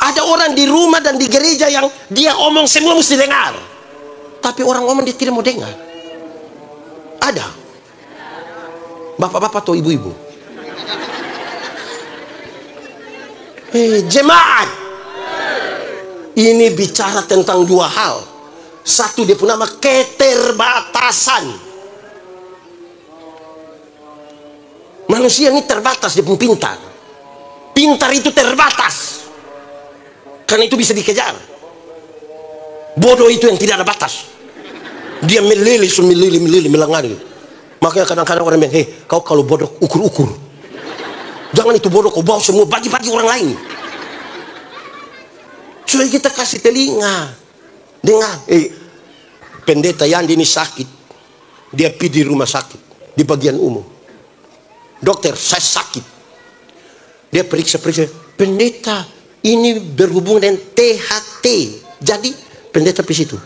Ada orang di rumah dan di gereja yang dia omong semua mesti dengar, tapi orang ngomong dia tidak mau dengar. Ada bapak-bapak atau ibu-ibu. Jemaat ini bicara tentang dua hal. Satu, dia punya nama keterbatasan. Manusia ini terbatas, dia pun pintar. Pintar itu terbatas, karena itu bisa dikejar. Bodoh itu yang tidak ada batas. Dia meleleh, melanggar. Makanya kadang-kadang orang bilang, kau kalau bodoh ukur-ukur. Jangan itu bodoh kau bawa semua bagi-bagi orang lain. Supaya kita kasih telinga. Dengar. Pendeta Yandi ini sakit. Dia pergi di rumah sakit, di bagian umum. Dokter, saya sakit. Dia periksa-periksa. Pendeta, ini berhubungan dengan THT. Jadi pendeta di situ.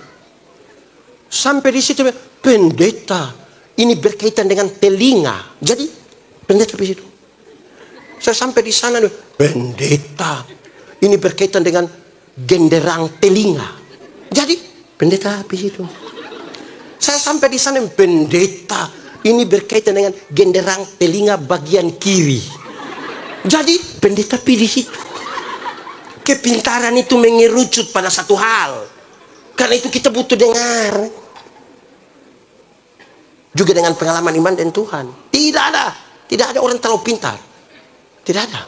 Sampai di situ, pendeta ini berkaitan dengan telinga. Jadi pendeta di situ. Saya sampai di sana, pendeta ini berkaitan dengan genderang telinga. Jadi pendeta di situ. Saya sampai di sana, pendeta ini berkaitan dengan genderang telinga bagian kiri. Jadi pendeta di situ. Kepintaran itu mengerucut pada satu hal. Karena itu kita butuh dengar. Juga dengan pengalaman iman dan Tuhan. Tidak ada orang terlalu pintar. Tidak ada.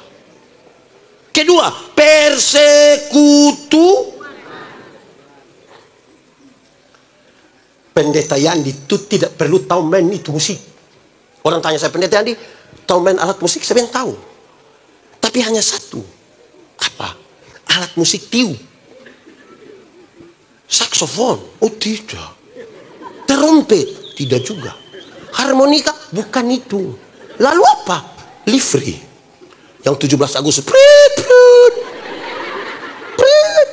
Kedua, persekutu. Pendeta Yandi itu tidak perlu tahu main itu musik. Orang tanya saya, pendeta Yandi tahu main alat musik? Saya bilang tahu. Tapi hanya satu. Apa? Alat musik tiup. Saksofon? Oh tidak. Terompet? Tidak juga. Harmonika? Bukan itu. Lalu apa? Livery. Yang 17 Agustus. Prit, prit, prit.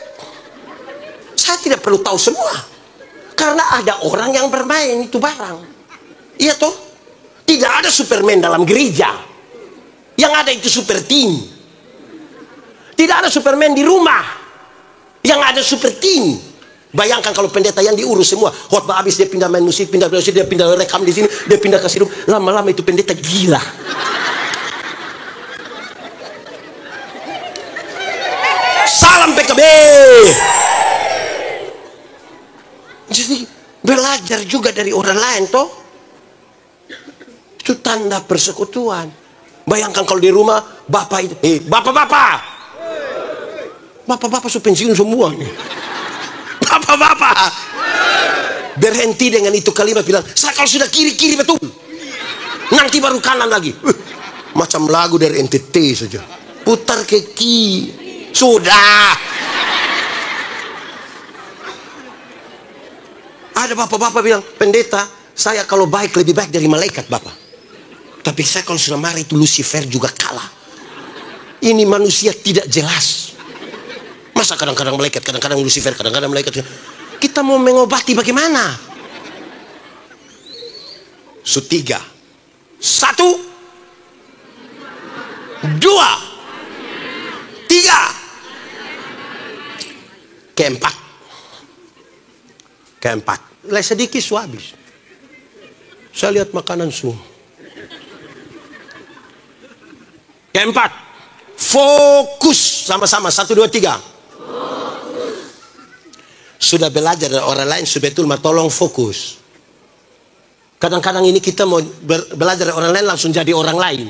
Saya tidak perlu tahu semua. Karena ada orang yang bermain itu barang. Iya toh? Tidak ada Superman dalam gereja. Yang ada itu super team. Tidak ada Superman di rumah. Yang ada super team. Bayangkan kalau pendeta yang diurus semua. Khotbah habis dia pindah main musik, dia pindah rekam di sini, dia pindah kasih hidup. Lama-lama itu pendeta gila. Salam PKB. Jadi belajar juga dari orang lain toh. Itu tanda persekutuan. Bayangkan kalau di rumah bapak itu, bapak-bapak sudah pensiun semua nih. Bapak-bapak berhenti dengan itu kalimat, bilang, saya kalau sudah kiri betul, nanti baru kanan lagi. Macam lagu dari NTT saja, putar ke kiri sudah. Ada bapak-bapak bilang, pendeta, saya kalau baik lebih baik dari malaikat bapak. Tapi saya kalau sudah marah itu Lucifer juga kalah. Ini manusia tidak jelas. Masa kadang-kadang malaikat, kadang-kadang Lucifer, kadang-kadang malaikat. Kita mau mengobati bagaimana? 3, 1, 2, 3. Keempat. Lai sedikit habis. Saya lihat makanan semua. Keempat, fokus sama-sama. 1, 2, 3. Sudah belajar dari orang lain, sebetulnya tolong fokus. Kadang-kadang ini kita mau belajar dari orang lain langsung jadi orang lain.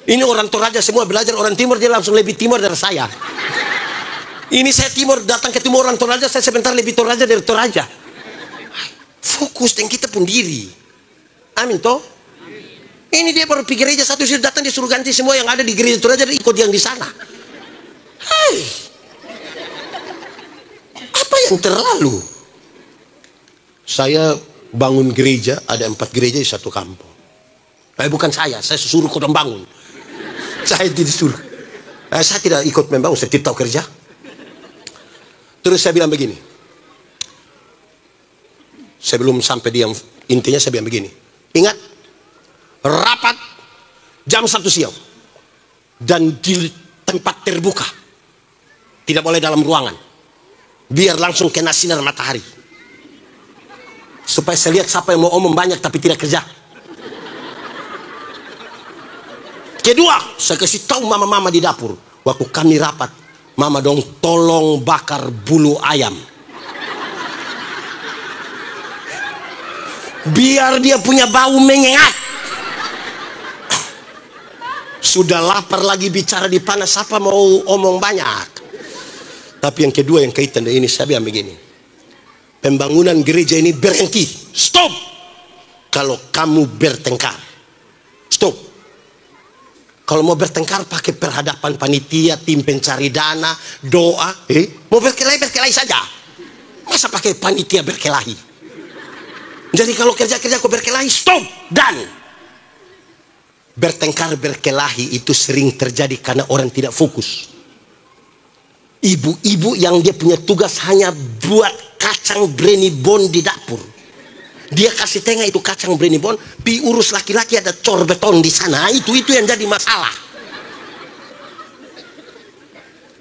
Ini orang Toraja semua belajar orang Timur, dia langsung lebih Timur dari saya. Ini saya Timur datang ketemu orang Toraja, saya sebentar lebih Toraja dari Toraja. Fokus dengan kita pun diri. Amin toh. Ini dia baru pergi gereja satu, sudah datang dia suruh ganti semua yang ada di gereja Toraja, dia ikut yang di sana. Hai, apa yang terlalu? Saya bangun gereja, ada 4 gereja di satu kampung. Bukan saya suruh orang bangun. Saya tidak suruh. Saya tidak ikut membangun, saya tidak tahu kerja. Terus saya bilang begini. Sebelum sampai dia intinya saya bilang begini. Ingat, rapat jam 1 siang. Dan di tempat terbuka. Tidak boleh dalam ruangan. Biar langsung kena sinar matahari. Supaya saya lihat siapa yang mau omong banyak tapi tidak kerja. Kedua, saya kasih tahu mama-mama di dapur. Waktu kami rapat, mama dong tolong bakar bulu ayam. Biar dia punya bau menyengat. Sudah lapar lagi bicara di panas, siapa mau omong banyak. Tapi yang kedua yang kaitan dengan ini, saya bilang begini. Pembangunan gereja ini berhenti. Stop. Kalau kamu bertengkar. Stop. Kalau mau bertengkar pakai perhadapan panitia, tim pencari dana, doa. Mau berkelahi saja. Masa pakai panitia berkelahi? Jadi kalau kerja-kerja kau berkelahi, stop. Dan bertengkar berkelahi itu sering terjadi karena orang tidak fokus. Ibu-ibu yang dia punya tugas hanya buat kacang brenibon di dapur. Dia kasih tengah itu kacang brenibon, pi urus laki-laki ada cor beton di sana. Itu yang jadi masalah.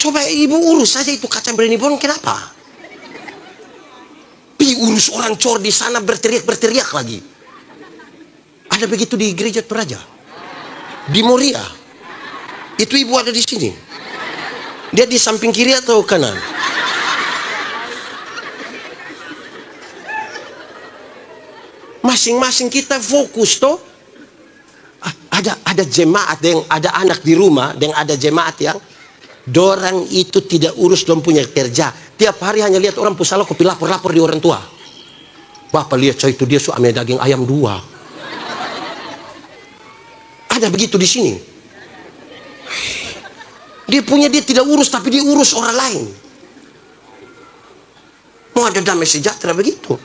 Coba ibu urus saja itu kacang brenibon, kenapa? Pi urus orang cor di sana berteriak lagi. Ada begitu di gereja Toraja, di Moria. Itu ibu ada di sini. Dia di samping kiri atau kanan? Masing-masing kita fokus toh. Ada jemaat yang ada anak di rumah, dan ada jemaat yang dorang itu tidak urus, dong punya kerja. Tiap hari hanya lihat orang pusala kopi lapor di orang tua. Bapak lihat coy itu dia ambil daging ayam 2. Ada begitu di sini. Dia tidak urus, tapi dia urus orang lain. Mau ada damai sejahtera begitu.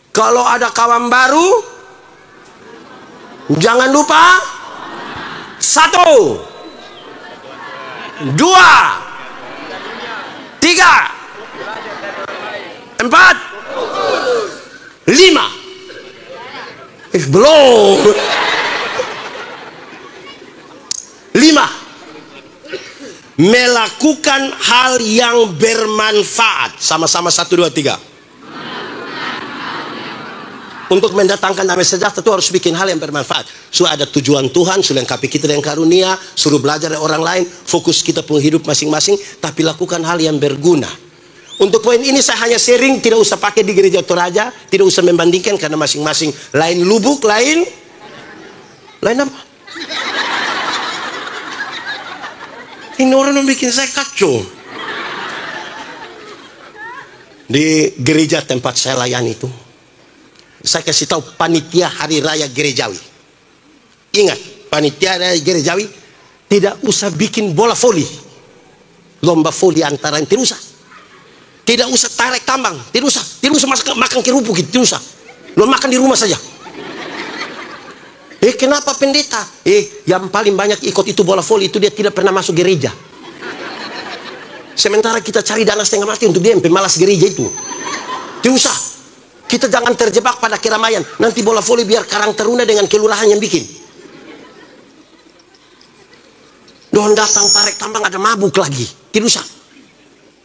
Kalau ada kawan baru, jangan lupa 1, 2, 3, 4, 5, belum. 5. Melakukan hal yang bermanfaat. Sama-sama 1, 2, 3. Untuk mendatangkan damai sejahtera itu harus bikin hal yang bermanfaat. So ada tujuan Tuhan, so lengkapi kita dengan karunia, suruh belajar dari orang lain, fokus kita pun hidup masing-masing, tapi lakukan hal yang berguna. Untuk poin ini saya hanya sharing, tidak usah pakai di gereja Toraja, tidak usah membandingkan karena masing-masing lain lubuk, lain apa? Ini orang yang bikin saya kacau. Di gereja tempat saya layani itu, saya kasih tahu panitia hari raya gerejawi. Ingat, panitia raya gerejawi tidak usah bikin bola voli, lomba voli antara yang tidak usah. Tidak usah tarik tambang, tidak usah makan kerupuk, tidak usah. Lo makan di rumah saja. Kenapa pendeta? Yang paling banyak ikut itu bola voli itu dia tidak pernah masuk gereja. Sementara kita cari dana setengah mati untuk dia pemalas gereja itu. Tidak usah. Kita jangan terjebak pada keramaian. Nanti bola voli biar Karang Taruna dengan kelurahan yang bikin. Don datang tarik tambang ada mabuk lagi. Tidak usah.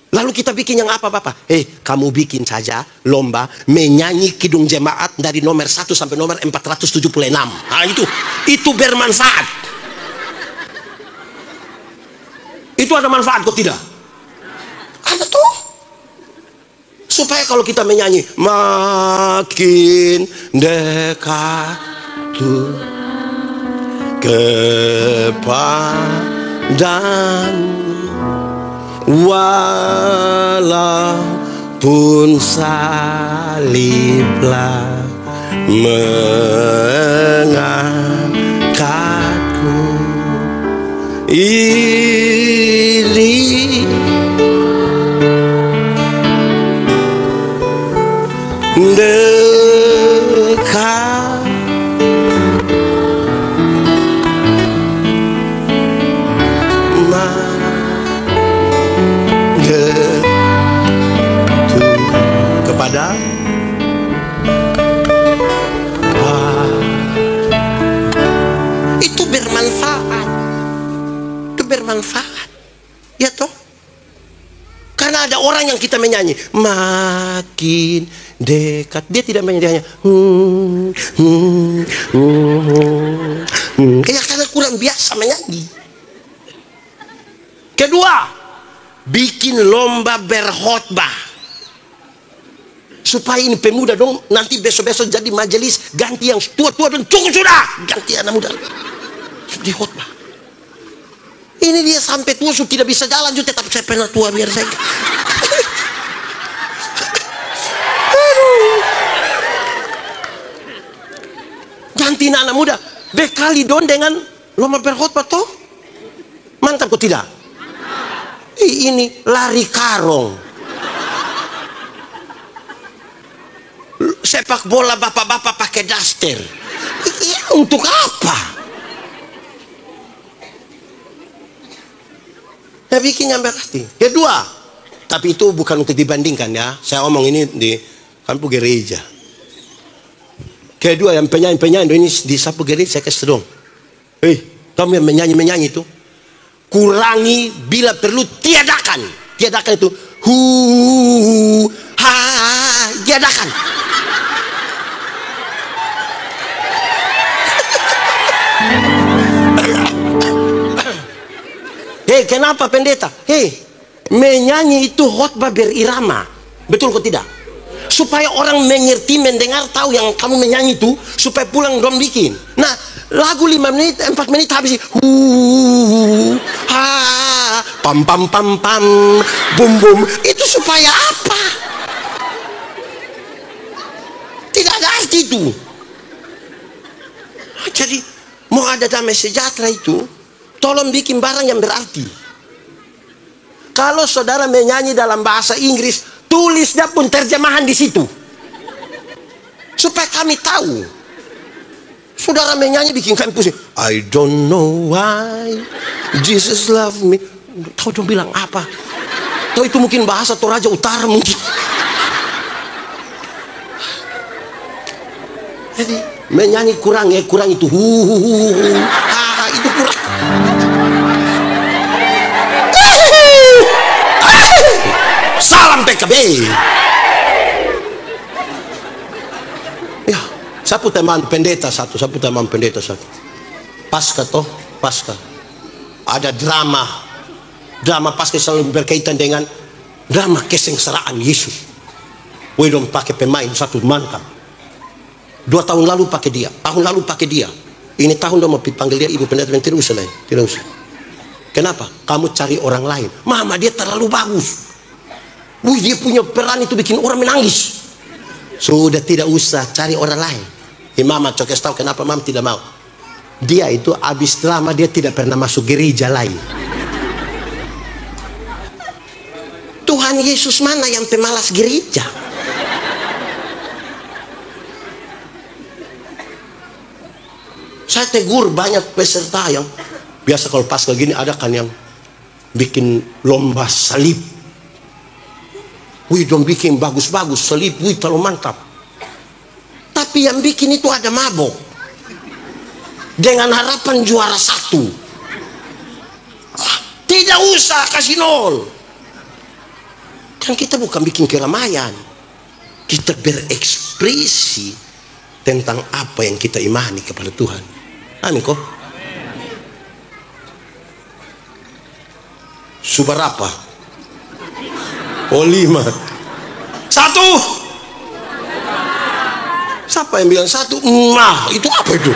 Lalu kita bikin yang apa Bapak? Kamu bikin saja lomba menyanyi kidung jemaat dari nomor 1 sampai nomor 476. Nah itu bermanfaat. Itu ada manfaat kok tidak? Ada tuh. Supaya kalau kita menyanyi makin dekat tuh kepadamu, walaupun saliblah mengangkatku, ini dekat kepada itu bermanfaat. Itu bermanfaat. Ya toh? Karena ada orang yang kita menyanyi makin dekat, dia tidak menyanyi hanya kayak karena kurang biasa menyanyi. Kedua, bikin lomba berkhotbah supaya ini pemuda dong nanti besok-besok jadi majelis ganti yang tua-tua dan cukup sudah ganti anak muda di khotbah. Ini dia sampai tua sudah tidak bisa jalan juga tetap saya pernah tua biar saya. Ganti anak muda bekali don dengan lomba berkhotbah toh mantap kok tidak? Ini lari karong, sepak bola bapak-bapak pakai daster. Untuk apa? Ya bikin yang berarti. Kedua, tapi itu bukan untuk dibandingkan ya. Saya omong ini di kampung gereja. Kedua yang penyanyi-penyanyi ini di sapu gereja saya kasih dong. Kamu yang menyanyi-menyanyi itu kurangi bila perlu tiadakan itu tiadakan. Kenapa pendeta? Menyanyi itu khotbah berirama, betul kok tidak? Supaya orang mengerti, mendengar, tahu yang kamu menyanyi itu, supaya pulang dong bikin. Nah, lagu 5 menit, 4 menit habis pam pam pam pam bum bum, itu supaya apa? Tidak ada arti itu. Jadi mau ada damai sejahtera itu, tolong bikin barang yang berarti. Kalau saudara menyanyi dalam bahasa Inggris, tulis dia pun terjemahan di situ, supaya kami tahu. Saudara menyanyi bikin kami pusing. I don't know why Jesus love me. Tahu dong bilang apa? Tahu itu mungkin bahasa Toraja Utara mungkin. Jadi menyanyi kurang itu itu kurang. PKB. Ya, sapu teman pendeta satu. Pasca toh, pasca. Ada drama pasca selalu berkaitan dengan drama kesengsaraan Yesus. Dong pakai pemain satu mantap. 2 tahun lalu pakai dia, tahun lalu pakai dia. Ini tahun dong mau panggil dia ibu pendeta, tidak usah. Kenapa? Kamu cari orang lain. Mama dia terlalu bagus. Dia punya peran itu bikin orang menangis. Sudah tidak usah cari orang lain. Mama cokes tahu kenapa mama tidak mau. Dia itu habis drama dia tidak pernah masuk gereja lain. Tuhan Yesus mana yang pemalas gereja? Saya tegur banyak peserta yang biasa kalau pas kayak gini ada kan yang bikin lomba salib. Dong bikin bagus-bagus salib, terlalu mantap. Tapi yang bikin itu ada mabok. Dengan harapan juara 1. Tidak usah kasih 0. Kan kita bukan bikin keramaian. Kita berekspresi tentang apa yang kita imani kepada Tuhan. Amin kok. Subarapa? 5. 1. Siapa yang bilang 1? Nah, itu apa itu?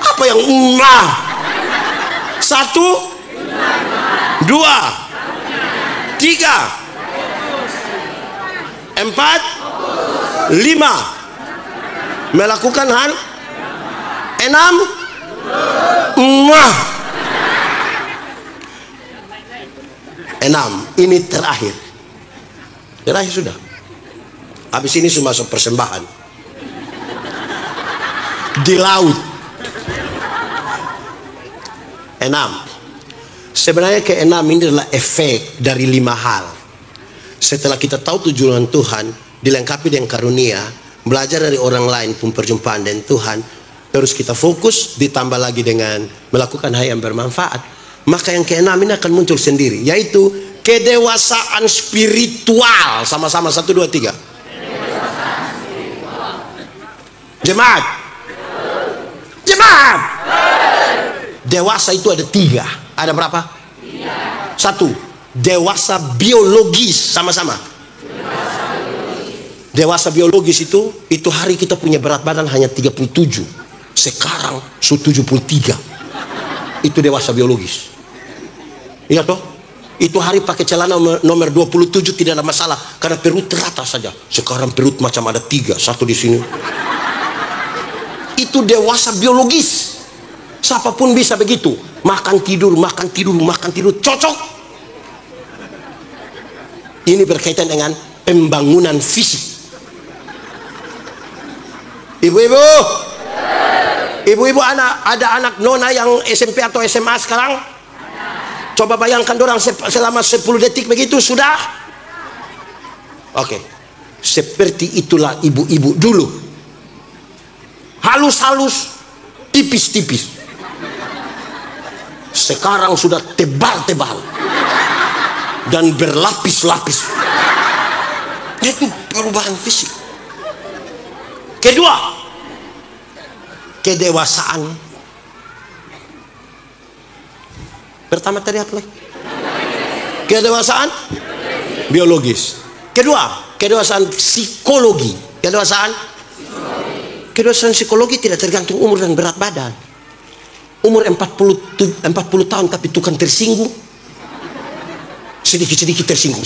Apa yang nah? 1, 2, 3, 4, 5. Melakukan hal 6. Nah. 6. Ini terakhir. Terakhir sudah. Habis ini semua masuk persembahan di laut. 6. Sebenarnya ke 6 ini adalah efek dari 5 hal. Setelah kita tahu tujuan Tuhan, dilengkapi dengan karunia, belajar dari orang lain pun perjumpaan dengan Tuhan, terus kita fokus, ditambah lagi dengan melakukan hal yang bermanfaat, maka yang ke-6 ini akan muncul sendiri, yaitu kedewasaan spiritual. Sama-sama 1, 2, 3. Jemaat. Dewasa itu ada 3. Ada berapa? 1. Dewasa biologis. Sama-sama. Dewasa biologis itu hari kita punya berat badan hanya 37. Sekarang 73. Itu dewasa biologis. Iya toh? Itu hari pakai celana nomor 27 tidak ada masalah karena perut terata saja. Sekarang perut macam ada 3, 1 di sini. Itu dewasa biologis. Siapapun bisa begitu. Makan tidur, cocok. Ini berkaitan dengan pembangunan fisik. Ibu-ibu ada anak nona yang SMP atau SMA sekarang? Coba bayangkan dorang selama 10 detik begitu sudah. Oke. Seperti itulah ibu-ibu dulu. Halus-halus, tipis-tipis. Sekarang sudah tebal-tebal dan berlapis-lapis. Itu perubahan fisik. Kedua, kedewasaan. Pertama tadi apa lagi? Kedewasaan biologis. Kedua, kedewasaan psikologi. Kedewasaan psikologi tidak tergantung umur dan berat badan. Umur 40 tahun tapi tukang tersinggung. Sedikit-sedikit tersinggung.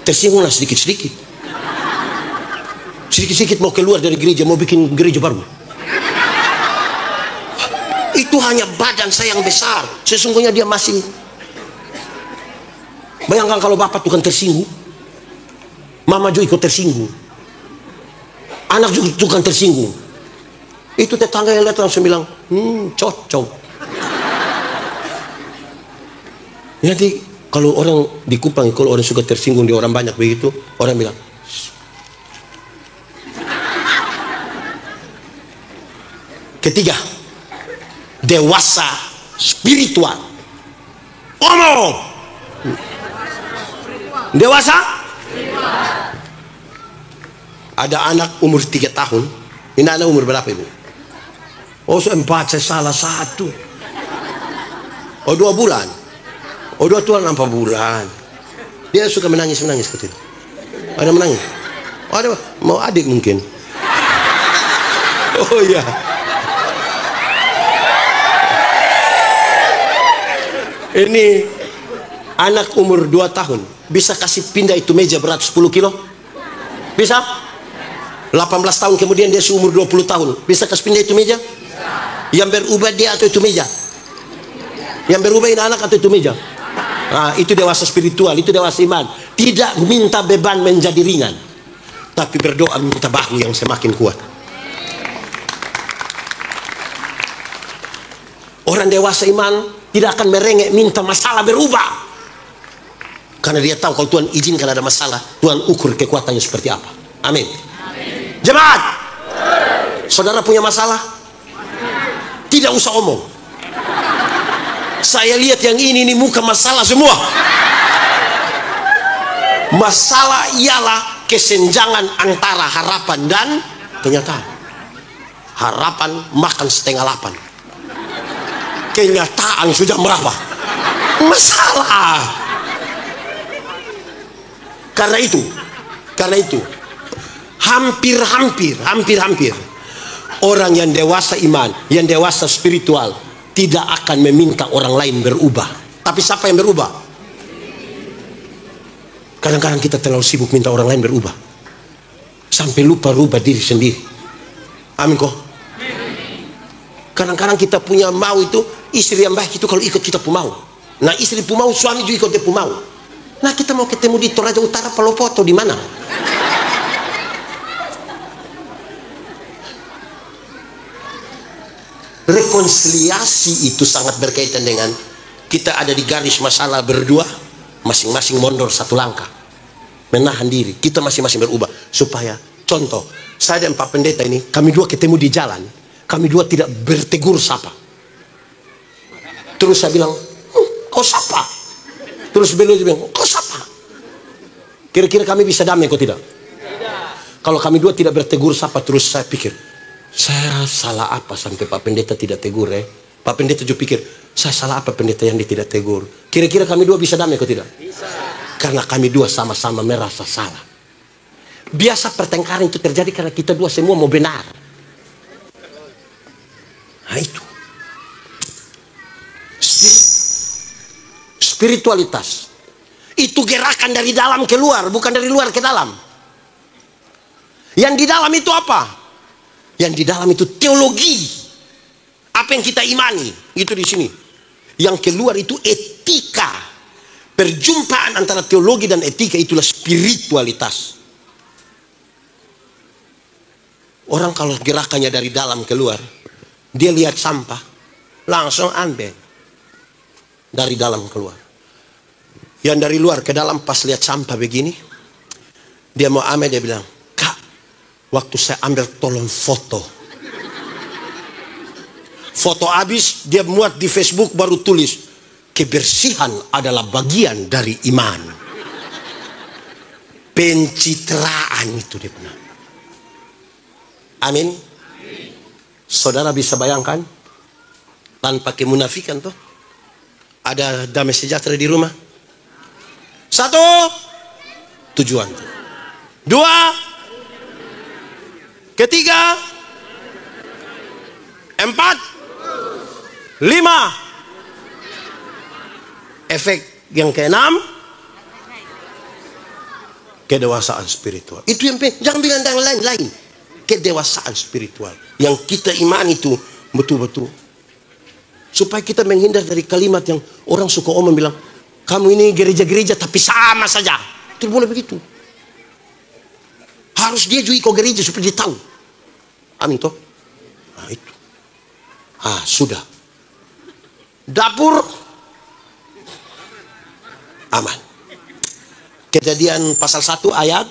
Tersinggunglah sedikit-sedikit. Sedikit-sedikit mau keluar dari gereja, mau bikin gereja baru. Itu hanya badan saya yang besar. Sesungguhnya dia masih. Bayangkan kalau bapak tukang tersinggung, mama juga ikut tersinggung, anak juga tukang tersinggung. Itu tetangga yang lihat langsung bilang, cocok. Nanti kalau orang di Kupang, kalau orang suka tersinggung di orang banyak begitu, orang bilang. Ketiga, dewasa spiritual. Omong. Dewasa? Ada anak umur 3 tahun. Ini anak umur berapa ibu? Oh 4, saya salah 1. Oh 2 bulan. Oh 2 tahun 4 bulan. Dia suka menangis kecil. Ada menangis. Oh, ada mau adik mungkin. Oh iya. Ini anak umur 2 tahun bisa kasih pindah itu meja berat 10 kilo? Bisa? 18 tahun kemudian dia seumur 20 tahun bisa kasih pindah itu meja? Yang berubah dia atau itu meja? Yang berubah ini anak atau itu meja? Nah, itu dewasa spiritual, itu dewasa iman. Tidak minta beban menjadi ringan, tapi berdoa minta bahu yang semakin kuat. Orang dewasa iman tidak akan merengek minta masalah berubah, karena dia tahu kalau Tuhan izinkan ada masalah, Tuhan ukur kekuatannya seperti apa. Amin. Jemaat, saudara punya masalah, tidak usah omong. Saya lihat yang ini muka masalah semua. Masalah ialah kesenjangan antara harapan dan kenyataan. Harapan makan 7:30, kenyataan sudah berapa? Masalah. Karena itu hampir orang yang dewasa iman, yang dewasa spiritual tidak akan meminta orang lain berubah. Tapi siapa yang berubah? Kadang-kadang kita terlalu sibuk minta orang lain berubah sampai lupa rubah diri sendiri. Amin kok. Kadang-kadang kita punya mau itu, istri yang baik itu kalau ikut kita pun mau. Nah istri pun mau, suami juga ikut dia pun mau. Nah kita mau ketemu di Toraja Utara, Palopoto di mana? Rekonsiliasi itu sangat berkaitan dengan kita ada di garis masalah berdua, masing-masing mundur 1 langkah, menahan diri, kita masing-masing berubah. Supaya contoh, saya dan Pak Pendeta ini, kami dua ketemu di jalan, kami dua tidak bertegur sapa. Terus saya bilang, kau sapa? Terus beliau bilang, kau sapa? Kira-kira kami bisa damai kok tidak? Kalau kami dua tidak bertegur sapa, terus saya pikir, saya salah apa sampai Pak Pendeta tidak tegur Pak Pendeta juga pikir, saya salah apa pendeta yang dia tidak tegur? Kira-kira kami dua bisa damai kok tidak? Bisa. Karena kami dua sama-sama merasa salah. Biasa pertengkaran itu terjadi karena kita dua semua mau benar. Nah itu spiritualitas. Itu gerakan dari dalam ke luar, bukan dari luar ke dalam. Yang di dalam itu apa? Yang di dalam itu teologi, apa yang kita imani itu di sini. Yang keluar itu etika. Perjumpaan antara teologi dan etika itulah spiritualitas. Orang kalau gerakannya dari dalam keluar, dia lihat sampah langsung ambil dari dalam keluar. Yang dari luar ke dalam pas lihat sampah begini, dia mau ambil, dia bilang, waktu saya ambil tolong foto habis, dia muat di Facebook baru tulis, kebersihan adalah bagian dari iman. Pencitraan itu dia pernah. Amin. Saudara bisa bayangkan tanpa kemunafikan tuh ada damai sejahtera di rumah. 1, tujuan. 2, ketiga, 4, 5, efek yang ke-6, kedewasaan spiritual. Itu yang jangan bilang yang lain-lain. Kedewasaan spiritual yang kita imani itu betul-betul, supaya kita menghindar dari kalimat yang orang suka omong bilang, kamu ini gereja-gereja tapi sama saja. Tidak boleh begitu. Harus dia juga ikut gereja supaya dia tahu. Amin toh. Nah itu. Sudah. Dapur aman. Kejadian pasal 1 ayat.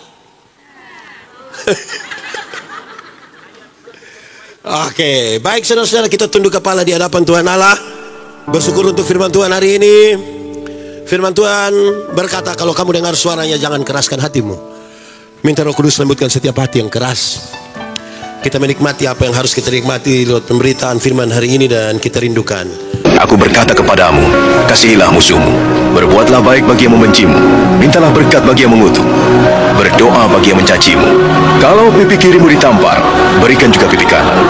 Oke, baik saudara-saudara, kita tunduk kepala di hadapan Tuhan Allah. Bersyukur untuk firman Tuhan hari ini. Firman Tuhan berkata, kalau kamu dengar suaranya jangan keraskan hatimu. Minta Roh Kudus lembutkan setiap hati yang keras. Kita menikmati apa yang harus kita nikmati lewat pemberitaan firman hari ini dan kita rindukan. Aku berkata kepadamu, kasihilah musuhmu, berbuatlah baik bagi yang membencimu, mintalah berkat bagi yang mengutuk, berdoa bagi yang mencacimu. Kalau pipi kirimu ditampar, berikan juga pipi kanan.